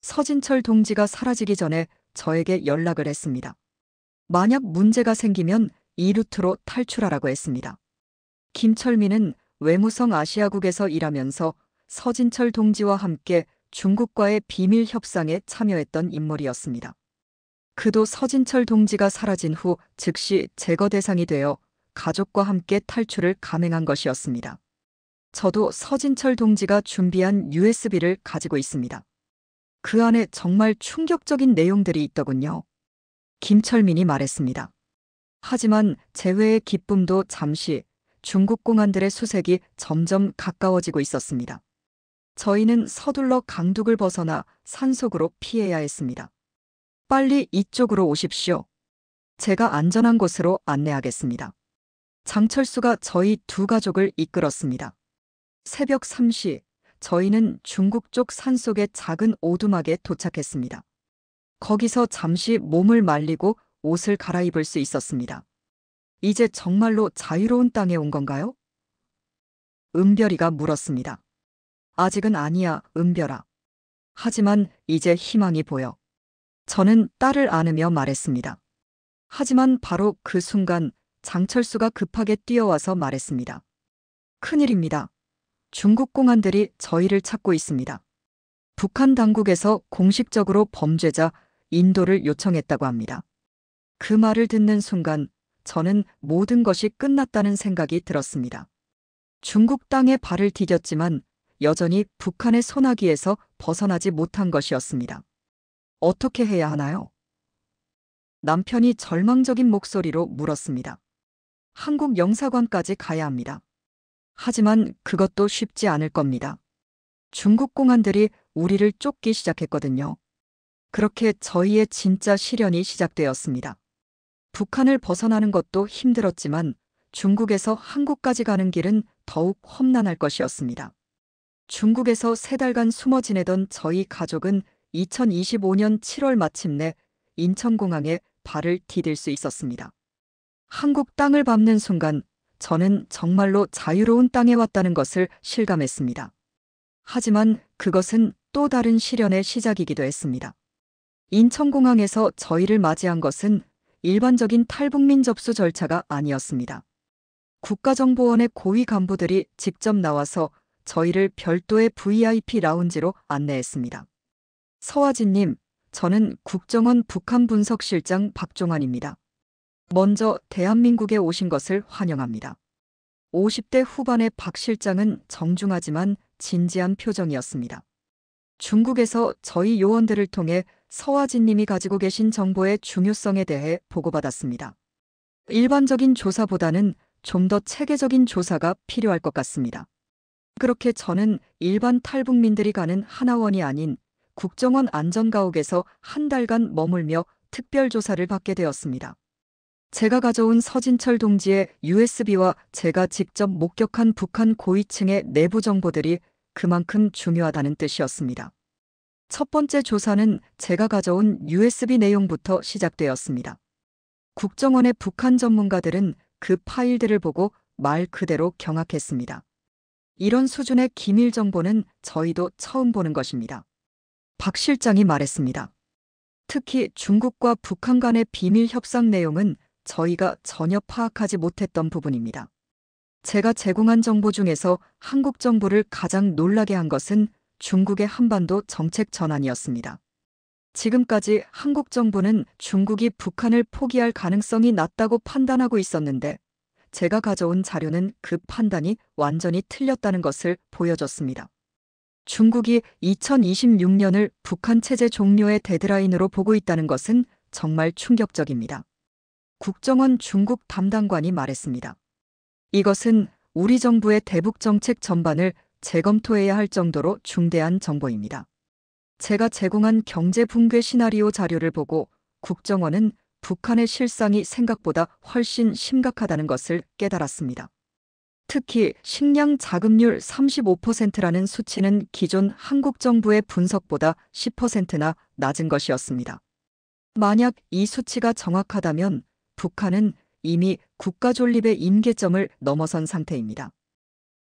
서진철 동지가 사라지기 전에 저에게 연락을 했습니다. 만약 문제가 생기면 이 루트로 탈출하라고 했습니다. 김철민은 외무성 아시아국에서 일하면서 서진철 동지와 함께 중국과의 비밀 협상에 참여했던 인물이었습니다. 그도 서진철 동지가 사라진 후 즉시 제거 대상이 되어 가족과 함께 탈출을 감행한 것이었습니다. 저도 서진철 동지가 준비한 USB를 가지고 있습니다. 그 안에 정말 충격적인 내용들이 있더군요. 김철민이 말했습니다. 하지만 재회의 기쁨도 잠시 중국 공안들의 수색이 점점 가까워지고 있었습니다. 저희는 서둘러 강둑을 벗어나 산속으로 피해야 했습니다. 빨리 이쪽으로 오십시오. 제가 안전한 곳으로 안내하겠습니다. 장철수가 저희 두 가족을 이끌었습니다. 새벽 3시, 저희는 중국 쪽 산속의 작은 오두막에 도착했습니다. 거기서 잠시 몸을 말리고 옷을 갈아입을 수 있었습니다. 이제 정말로 자유로운 땅에 온 건가요? 은별이가 물었습니다. 아직은 아니야, 은별아. 하지만 이제 희망이 보여. 저는 딸을 안으며 말했습니다. 하지만 바로 그 순간 장철수가 급하게 뛰어와서 말했습니다. 큰일입니다. 중국 공안들이 저희를 찾고 있습니다. 북한 당국에서 공식적으로 범죄자 인도를 요청했다고 합니다. 그 말을 듣는 순간 저는 모든 것이 끝났다는 생각이 들었습니다. 중국 땅에 발을 디뎠지만 여전히 북한의 소나기에서 벗어나지 못한 것이었습니다. 어떻게 해야 하나요? 남편이 절망적인 목소리로 물었습니다. 한국 영사관까지 가야 합니다. 하지만 그것도 쉽지 않을 겁니다. 중국 공안들이 우리를 쫓기 시작했거든요. 그렇게 저희의 진짜 시련이 시작되었습니다. 북한을 벗어나는 것도 힘들었지만 중국에서 한국까지 가는 길은 더욱 험난할 것이었습니다. 중국에서 3달간 숨어 지내던 저희 가족은 2025년 7월 마침내 인천공항에 발을 디딜 수 있었습니다. 한국 땅을 밟는 순간 저는 정말로 자유로운 땅에 왔다는 것을 실감했습니다. 하지만 그것은 또 다른 시련의 시작이기도 했습니다. 인천공항에서 저희를 맞이한 것은 일반적인 탈북민 접수 절차가 아니었습니다. 국가정보원의 고위 간부들이 직접 나와서 저희를 별도의 VIP 라운지로 안내했습니다. 서화진님, 저는 국정원 북한분석실장 박종환입니다. 먼저 대한민국에 오신 것을 환영합니다. 50대 후반의 박 실장은 정중하지만 진지한 표정이었습니다. 중국에서 저희 요원들을 통해 서화진님이 가지고 계신 정보의 중요성에 대해 보고받았습니다. 일반적인 조사보다는 좀 더 체계적인 조사가 필요할 것 같습니다. 그렇게 저는 일반 탈북민들이 가는 하나원이 아닌 국정원 안전가옥에서 한 달간 머물며 특별조사를 받게 되었습니다. 제가 가져온 서진철 동지의 USB와 제가 직접 목격한 북한 고위층의 내부 정보들이 그만큼 중요하다는 뜻이었습니다. 첫 번째 조사는 제가 가져온 USB 내용부터 시작되었습니다. 국정원의 북한 전문가들은 그 파일들을 보고 말 그대로 경악했습니다. 이런 수준의 기밀 정보는 저희도 처음 보는 것입니다. 박 실장이 말했습니다. 특히 중국과 북한 간의 비밀 협상 내용은 저희가 전혀 파악하지 못했던 부분입니다. 제가 제공한 정보 중에서 한국 정부를 가장 놀라게 한 것은 중국의 한반도 정책 전환이었습니다. 지금까지 한국 정부는 중국이 북한을 포기할 가능성이 낮다고 판단하고 있었는데 제가 가져온 자료는 그 판단이 완전히 틀렸다는 것을 보여줬습니다. 중국이 2026년을 북한 체제 종료의 데드라인으로 보고 있다는 것은 정말 충격적입니다. 국정원 중국 담당관이 말했습니다. 이것은 우리 정부의 대북 정책 전반을 재검토해야 할 정도로 중대한 정보입니다. 제가 제공한 경제 붕괴 시나리오 자료를 보고 국정원은 북한의 실상이 생각보다 훨씬 심각하다는 것을 깨달았습니다. 특히 식량 자급률 35%라는 수치는 기존 한국 정부의 분석보다 10%나 낮은 것이었습니다. 만약 이 수치가 정확하다면 북한은 이미 국가 존립의 임계점을 넘어선 상태입니다.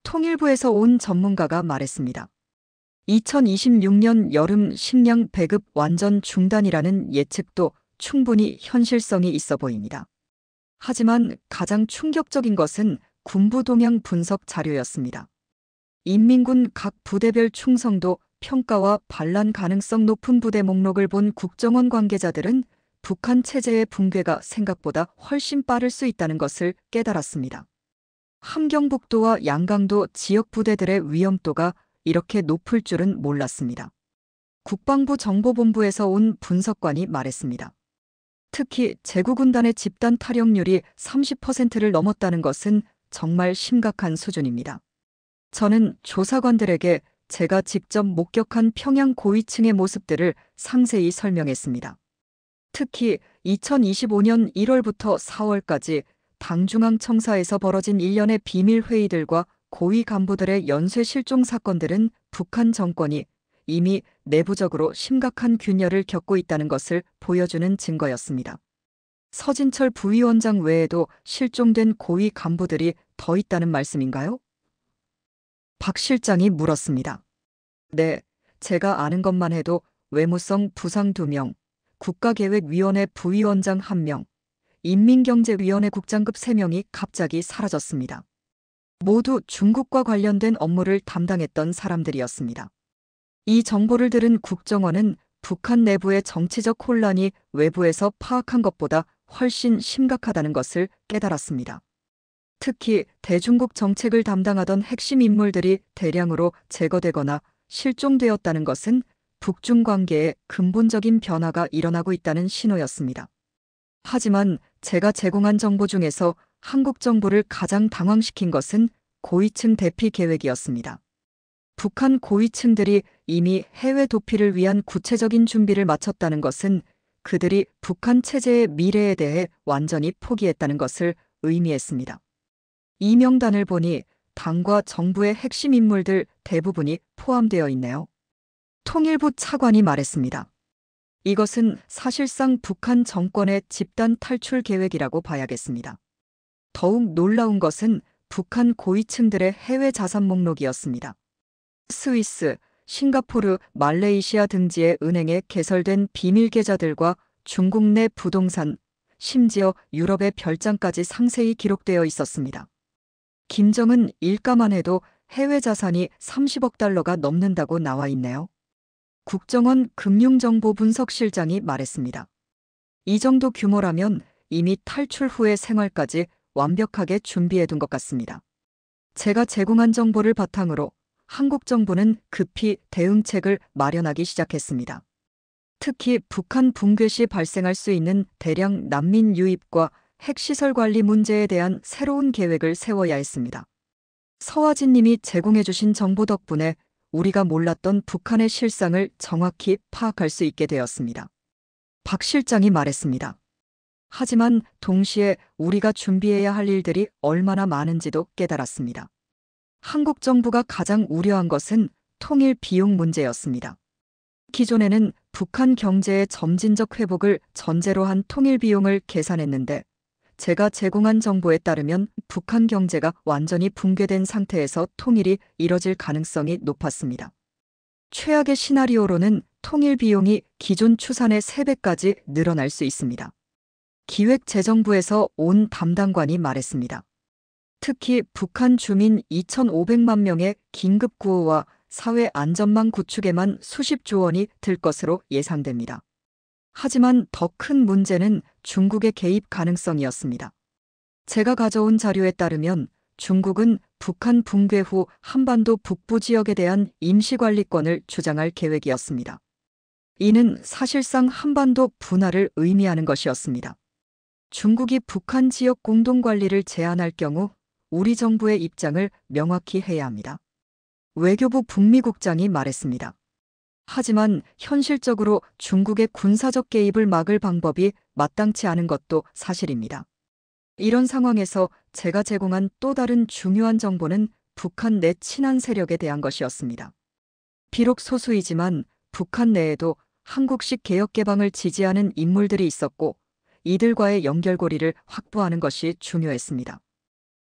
통일부에서 온 전문가가 말했습니다. 2026년 여름 식량 배급 완전 중단이라는 예측도 충분히 현실성이 있어 보입니다. 하지만 가장 충격적인 것은 군부 동향 분석 자료였습니다. 인민군 각 부대별 충성도 평가와 반란 가능성 높은 부대 목록을 본 국정원 관계자들은 북한 체제의 붕괴가 생각보다 훨씬 빠를 수 있다는 것을 깨달았습니다. 함경북도와 양강도 지역 부대들의 위험도가 이렇게 높을 줄은 몰랐습니다. 국방부 정보본부에서 온 분석관이 말했습니다. 특히 제구군단의 집단 탈영률이 30%를 넘었다는 것은 정말 심각한 수준입니다. 저는 조사관들에게 제가 직접 목격한 평양 고위층의 모습들을 상세히 설명했습니다. 특히 2025년 1월부터 4월까지 당중앙청사에서 벌어진 일련의 비밀 회의들과 고위 간부들의 연쇄 실종 사건들은 북한 정권이 이미 내부적으로 심각한 균열을 겪고 있다는 것을 보여주는 증거였습니다. 서진철 부위원장 외에도 실종된 고위 간부들이 더 있다는 말씀인가요? 박 실장이 물었습니다. 네, 제가 아는 것만 해도 외무성 부상 2명, 국가계획위원회 부위원장 1명, 인민경제위원회 국장급 3명이 갑자기 사라졌습니다. 모두 중국과 관련된 업무를 담당했던 사람들이었습니다. 이 정보를 들은 국정원은 북한 내부의 정치적 혼란이 외부에서 파악한 것보다 훨씬 심각하다는 것을 깨달았습니다. 특히 대중국 정책을 담당하던 핵심 인물들이 대량으로 제거되거나 실종되었다는 것은 북중 관계에 근본적인 변화가 일어나고 있다는 신호였습니다. 하지만 제가 제공한 정보 중에서 한국 정부를 가장 당황시킨 것은 고위층 대피 계획이었습니다. 북한 고위층들이 이미 해외 도피를 위한 구체적인 준비를 마쳤다는 것은 그들이 북한 체제의 미래에 대해 완전히 포기했다는 것을 의미했습니다. 이 명단을 보니 당과 정부의 핵심 인물들 대부분이 포함되어 있네요. 통일부 차관이 말했습니다. 이것은 사실상 북한 정권의 집단 탈출 계획이라고 봐야겠습니다. 더욱 놀라운 것은 북한 고위층들의 해외 자산 목록이었습니다. 스위스, 싱가포르, 말레이시아 등지의 은행에 개설된 비밀 계좌들과 중국 내 부동산, 심지어 유럽의 별장까지 상세히 기록되어 있었습니다. 김정은 일가만 해도 해외 자산이 30억 달러가 넘는다고 나와 있네요. 국정원 금융정보분석실장이 말했습니다. 이 정도 규모라면 이미 탈출 후의 생활까지 완벽하게 준비해둔 것 같습니다. 제가 제공한 정보를 바탕으로 한국 정부는 급히 대응책을 마련하기 시작했습니다. 특히 북한 붕괴 시 발생할 수 있는 대량 난민 유입과 핵시설 관리 문제에 대한 새로운 계획을 세워야 했습니다. 서화진 님이 제공해 주신 정보 덕분에 우리가 몰랐던 북한의 실상을 정확히 파악할 수 있게 되었습니다. 박 실장이 말했습니다. 하지만 동시에 우리가 준비해야 할 일들이 얼마나 많은지도 깨달았습니다. 한국 정부가 가장 우려한 것은 통일 비용 문제였습니다. 기존에는 북한 경제의 점진적 회복을 전제로 한 통일 비용을 계산했는데 제가 제공한 정보에 따르면 북한 경제가 완전히 붕괴된 상태에서 통일이 이뤄질 가능성이 높았습니다. 최악의 시나리오로는 통일 비용이 기존 추산의 3배까지 늘어날 수 있습니다. 기획재정부에서 온 담당관이 말했습니다. 특히 북한 주민 2,500만 명의 긴급 구호와 사회 안전망 구축에만 수십조 원이 들 것으로 예상됩니다. 하지만 더 큰 문제는 중국의 개입 가능성이었습니다. 제가 가져온 자료에 따르면 중국은 북한 붕괴 후 한반도 북부 지역에 대한 임시관리권을 주장할 계획이었습니다. 이는 사실상 한반도 분할을 의미하는 것이었습니다. 중국이 북한 지역 공동관리를 제한할 경우 우리 정부의 입장을 명확히 해야 합니다. 외교부 북미국장이 말했습니다. 하지만 현실적으로 중국의 군사적 개입을 막을 방법이 마땅치 않은 것도 사실입니다. 이런 상황에서 제가 제공한 또 다른 중요한 정보는 북한 내 친한 세력에 대한 것이었습니다. 비록 소수이지만 북한 내에도 한국식 개혁 개방을 지지하는 인물들이 있었고 이들과의 연결고리를 확보하는 것이 중요했습니다.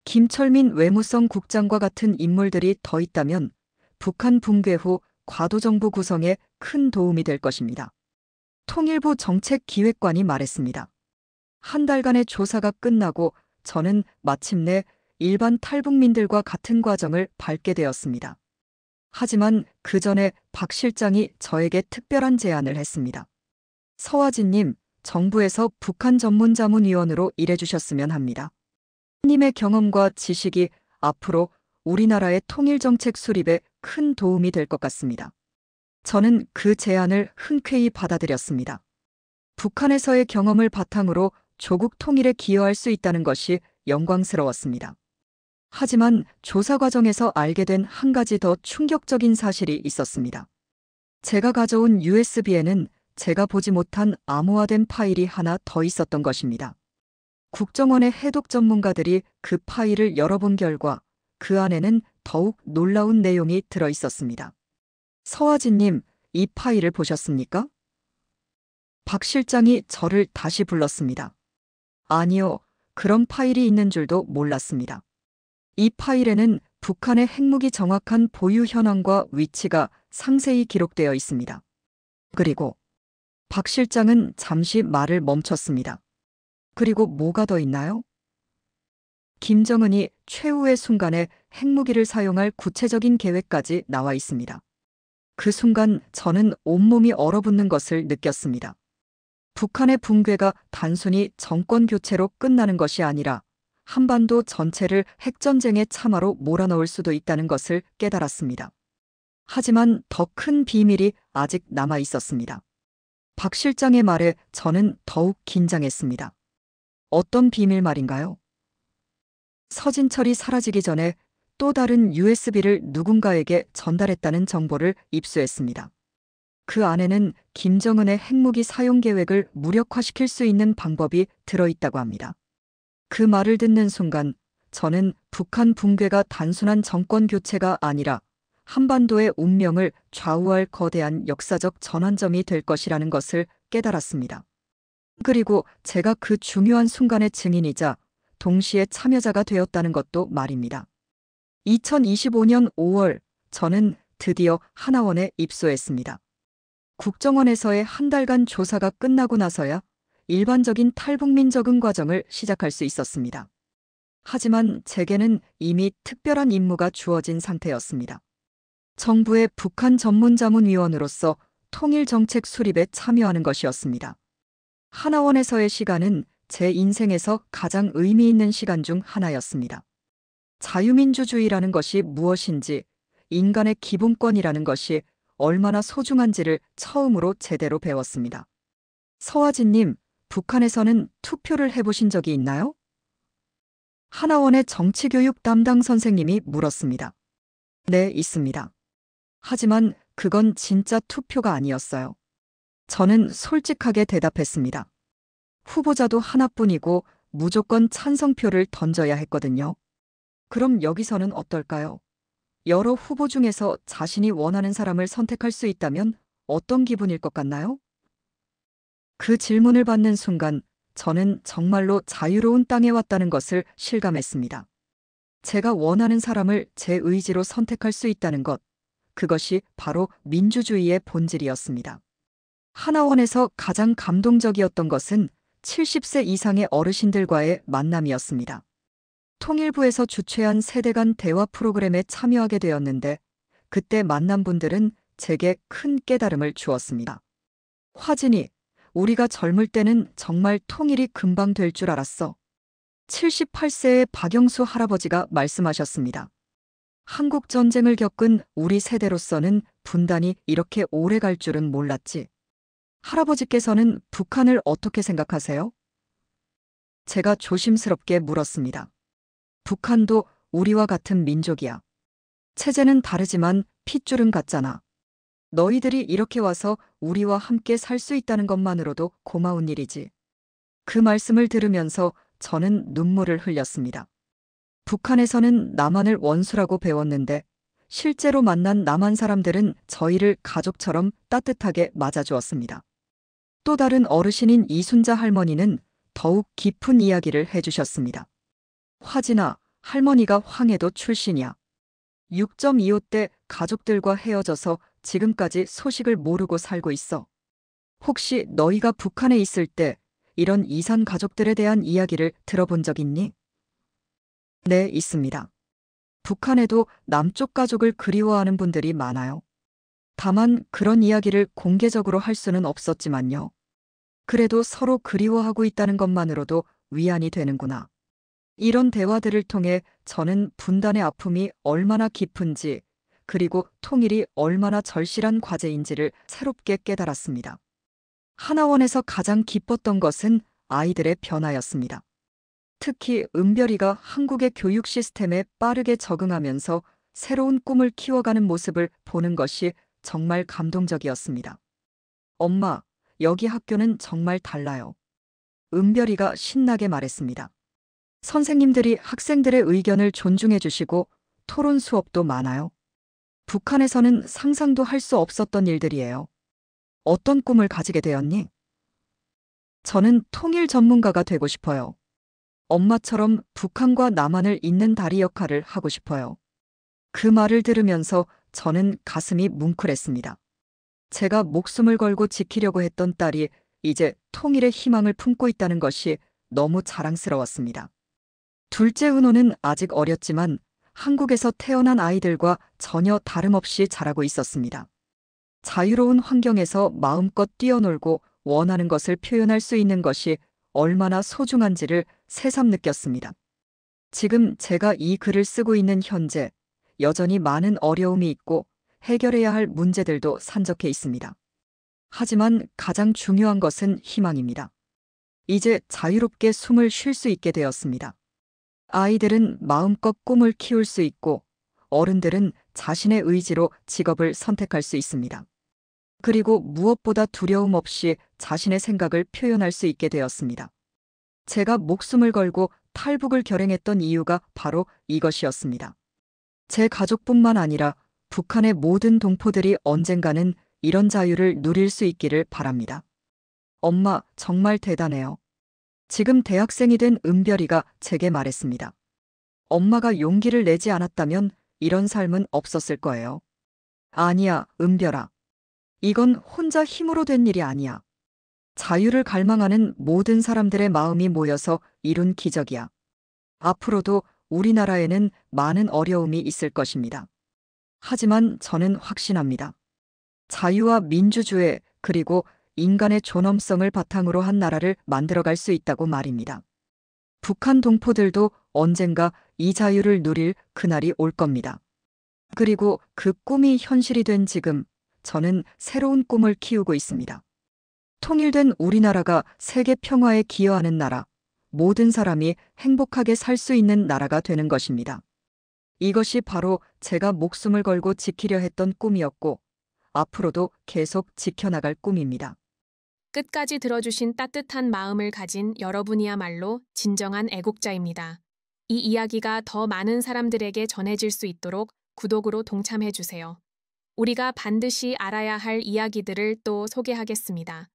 김철민 외무성 국장과 같은 인물들이 더 있다면 북한 붕괴 후 과도정부 구성에 큰 도움이 될 것입니다. 통일부 정책기획관이 말했습니다. 한 달간의 조사가 끝나고 저는 마침내 일반 탈북민들과 같은 과정을 밟게 되었습니다. 하지만 그 전에 박 실장이 저에게 특별한 제안을 했습니다. 서화진님, 정부에서 북한 전문자문위원으로 일해주셨으면 합니다. 님의 경험과 지식이 앞으로 우리나라의 통일정책 수립에 큰 도움이 될 것 같습니다. 저는 그 제안을 흔쾌히 받아들였습니다. 북한에서의 경험을 바탕으로 조국 통일에 기여할 수 있다는 것이 영광스러웠습니다. 하지만 조사 과정에서 알게 된 한 가지 더 충격적인 사실이 있었습니다. 제가 가져온 USB에는 제가 보지 못한 암호화된 파일이 하나 더 있었던 것입니다. 국정원의 해독 전문가들이 그 파일을 열어본 결과 그 안에는 더욱 놀라운 내용이 들어 있었습니다. 서화진님, 이 파일을 보셨습니까? 박 실장이 저를 다시 불렀습니다. 아니요, 그런 파일이 있는 줄도 몰랐습니다. 이 파일에는 북한의 핵무기 정확한 보유 현황과 위치가 상세히 기록되어 있습니다. 그리고 박 실장은 잠시 말을 멈췄습니다. 그리고 뭐가 더 있나요? 김정은이 최후의 순간에 핵무기를 사용할 구체적인 계획까지 나와 있습니다. 그 순간 저는 온몸이 얼어붙는 것을 느꼈습니다. 북한의 붕괴가 단순히 정권 교체로 끝나는 것이 아니라 한반도 전체를 핵전쟁의 참화로 몰아넣을 수도 있다는 것을 깨달았습니다. 하지만 더 큰 비밀이 아직 남아 있었습니다. 박 실장의 말에 저는 더욱 긴장했습니다. 어떤 비밀 말인가요? 서진철이 사라지기 전에 또 다른 USB를 누군가에게 전달했다는 정보를 입수했습니다. 그 안에는 김정은의 핵무기 사용 계획을 무력화시킬 수 있는 방법이 들어있다고 합니다. 그 말을 듣는 순간 저는 북한 붕괴가 단순한 정권 교체가 아니라 한반도의 운명을 좌우할 거대한 역사적 전환점이 될 것이라는 것을 깨달았습니다. 그리고 제가 그 중요한 순간의 증인이자 동시에 참여자가 되었다는 것도 말입니다. 2025년 5월 저는 드디어 하나원에 입소했습니다. 국정원에서의 한 달간 조사가 끝나고 나서야 일반적인 탈북민 적응 과정을 시작할 수 있었습니다. 하지만 제게는 이미 특별한 임무가 주어진 상태였습니다. 정부의 북한 전문자문위원으로서 통일정책 수립에 참여하는 것이었습니다. 하나원에서의 시간은 제 인생에서 가장 의미 있는 시간 중 하나였습니다. 자유민주주의라는 것이 무엇인지, 인간의 기본권이라는 것이 얼마나 소중한지를 처음으로 제대로 배웠습니다. 서화진님, 북한에서는 투표를 해보신 적이 있나요? 하나원의 정치교육 담당 선생님이 물었습니다. 네, 있습니다. 하지만 그건 진짜 투표가 아니었어요. 저는 솔직하게 대답했습니다. 후보자도 하나뿐이고 무조건 찬성표를 던져야 했거든요. 그럼 여기서는 어떨까요? 여러 후보 중에서 자신이 원하는 사람을 선택할 수 있다면 어떤 기분일 것 같나요? 그 질문을 받는 순간 저는 정말로 자유로운 땅에 왔다는 것을 실감했습니다. 제가 원하는 사람을 제 의지로 선택할 수 있다는 것, 그것이 바로 민주주의의 본질이었습니다. 하나원에서 가장 감동적이었던 것은 70세 이상의 어르신들과의 만남이었습니다. 통일부에서 주최한 세대 간 대화 프로그램에 참여하게 되었는데 그때 만난 분들은 제게 큰 깨달음을 주었습니다. 화진이, 우리가 젊을 때는 정말 통일이 금방 될 줄 알았어. 78세의 박영수 할아버지가 말씀하셨습니다. 한국 전쟁을 겪은 우리 세대로서는 분단이 이렇게 오래 갈 줄은 몰랐지. 할아버지께서는 북한을 어떻게 생각하세요? 제가 조심스럽게 물었습니다. 북한도 우리와 같은 민족이야. 체제는 다르지만 핏줄은 같잖아. 너희들이 이렇게 와서 우리와 함께 살 수 있다는 것만으로도 고마운 일이지. 그 말씀을 들으면서 저는 눈물을 흘렸습니다. 북한에서는 남한을 원수라고 배웠는데 실제로 만난 남한 사람들은 저희를 가족처럼 따뜻하게 맞아주었습니다. 또 다른 어르신인 이순자 할머니는 더욱 깊은 이야기를 해주셨습니다. 화진아, 할머니가 황해도 출신이야. 6.25 때 가족들과 헤어져서 지금까지 소식을 모르고 살고 있어. 혹시 너희가 북한에 있을 때 이런 이산 가족들에 대한 이야기를 들어본 적 있니? 네, 있습니다. 북한에도 남쪽 가족을 그리워하는 분들이 많아요. 다만 그런 이야기를 공개적으로 할 수는 없었지만요. 그래도 서로 그리워하고 있다는 것만으로도 위안이 되는구나. 이런 대화들을 통해 저는 분단의 아픔이 얼마나 깊은지, 그리고 통일이 얼마나 절실한 과제인지를 새롭게 깨달았습니다. 하나원에서 가장 기뻤던 것은 아이들의 변화였습니다. 특히 은별이가 한국의 교육 시스템에 빠르게 적응하면서 새로운 꿈을 키워가는 모습을 보는 것이 정말 감동적이었습니다. 엄마, 여기 학교는 정말 달라요. 은별이가 신나게 말했습니다. 선생님들이 학생들의 의견을 존중해 주시고 토론 수업도 많아요. 북한에서는 상상도 할 수 없었던 일들이에요. 어떤 꿈을 가지게 되었니? 저는 통일 전문가가 되고 싶어요. 엄마처럼 북한과 남한을 잇는 다리 역할을 하고 싶어요. 그 말을 들으면서 저는 가슴이 뭉클했습니다. 제가 목숨을 걸고 지키려고 했던 딸이 이제 통일의 희망을 품고 있다는 것이 너무 자랑스러웠습니다. 둘째 은호는 아직 어렸지만 한국에서 태어난 아이들과 전혀 다름없이 자라고 있었습니다. 자유로운 환경에서 마음껏 뛰어놀고 원하는 것을 표현할 수 있는 것이 얼마나 소중한지를 새삼 느꼈습니다. 지금 제가 이 글을 쓰고 있는 현재 여전히 많은 어려움이 있고 해결해야 할 문제들도 산적해 있습니다. 하지만 가장 중요한 것은 희망입니다. 이제 자유롭게 숨을 쉴 수 있게 되었습니다. 아이들은 마음껏 꿈을 키울 수 있고 어른들은 자신의 의지로 직업을 선택할 수 있습니다. 그리고 무엇보다 두려움 없이 자신의 생각을 표현할 수 있게 되었습니다. 제가 목숨을 걸고 탈북을 결행했던 이유가 바로 이것이었습니다. 제 가족뿐만 아니라 북한의 모든 동포들이 언젠가는 이런 자유를 누릴 수 있기를 바랍니다. 엄마, 정말 대단해요. 지금 대학생이 된 은별이가 제게 말했습니다. 엄마가 용기를 내지 않았다면 이런 삶은 없었을 거예요. 아니야, 은별아. 이건 혼자 힘으로 된 일이 아니야. 자유를 갈망하는 모든 사람들의 마음이 모여서 이룬 기적이야. 앞으로도 우리나라에는 많은 어려움이 있을 것입니다. 하지만 저는 확신합니다. 자유와 민주주의 그리고 인간의 존엄성을 바탕으로 한 나라를 만들어갈 수 있다고 말입니다. 북한 동포들도 언젠가 이 자유를 누릴 그날이 올 겁니다. 그리고 그 꿈이 현실이 된 지금 저는 새로운 꿈을 키우고 있습니다. 통일된 우리나라가 세계 평화에 기여하는 나라, 모든 사람이 행복하게 살 수 있는 나라가 되는 것입니다. 이것이 바로 제가 목숨을 걸고 지키려 했던 꿈이었고 앞으로도 계속 지켜나갈 꿈입니다. 끝까지 들어주신 따뜻한 마음을 가진 여러분이야말로 진정한 애국자입니다. 이 이야기가 더 많은 사람들에게 전해질 수 있도록 구독으로 동참해주세요. 우리가 반드시 알아야 할 이야기들을 또 소개하겠습니다.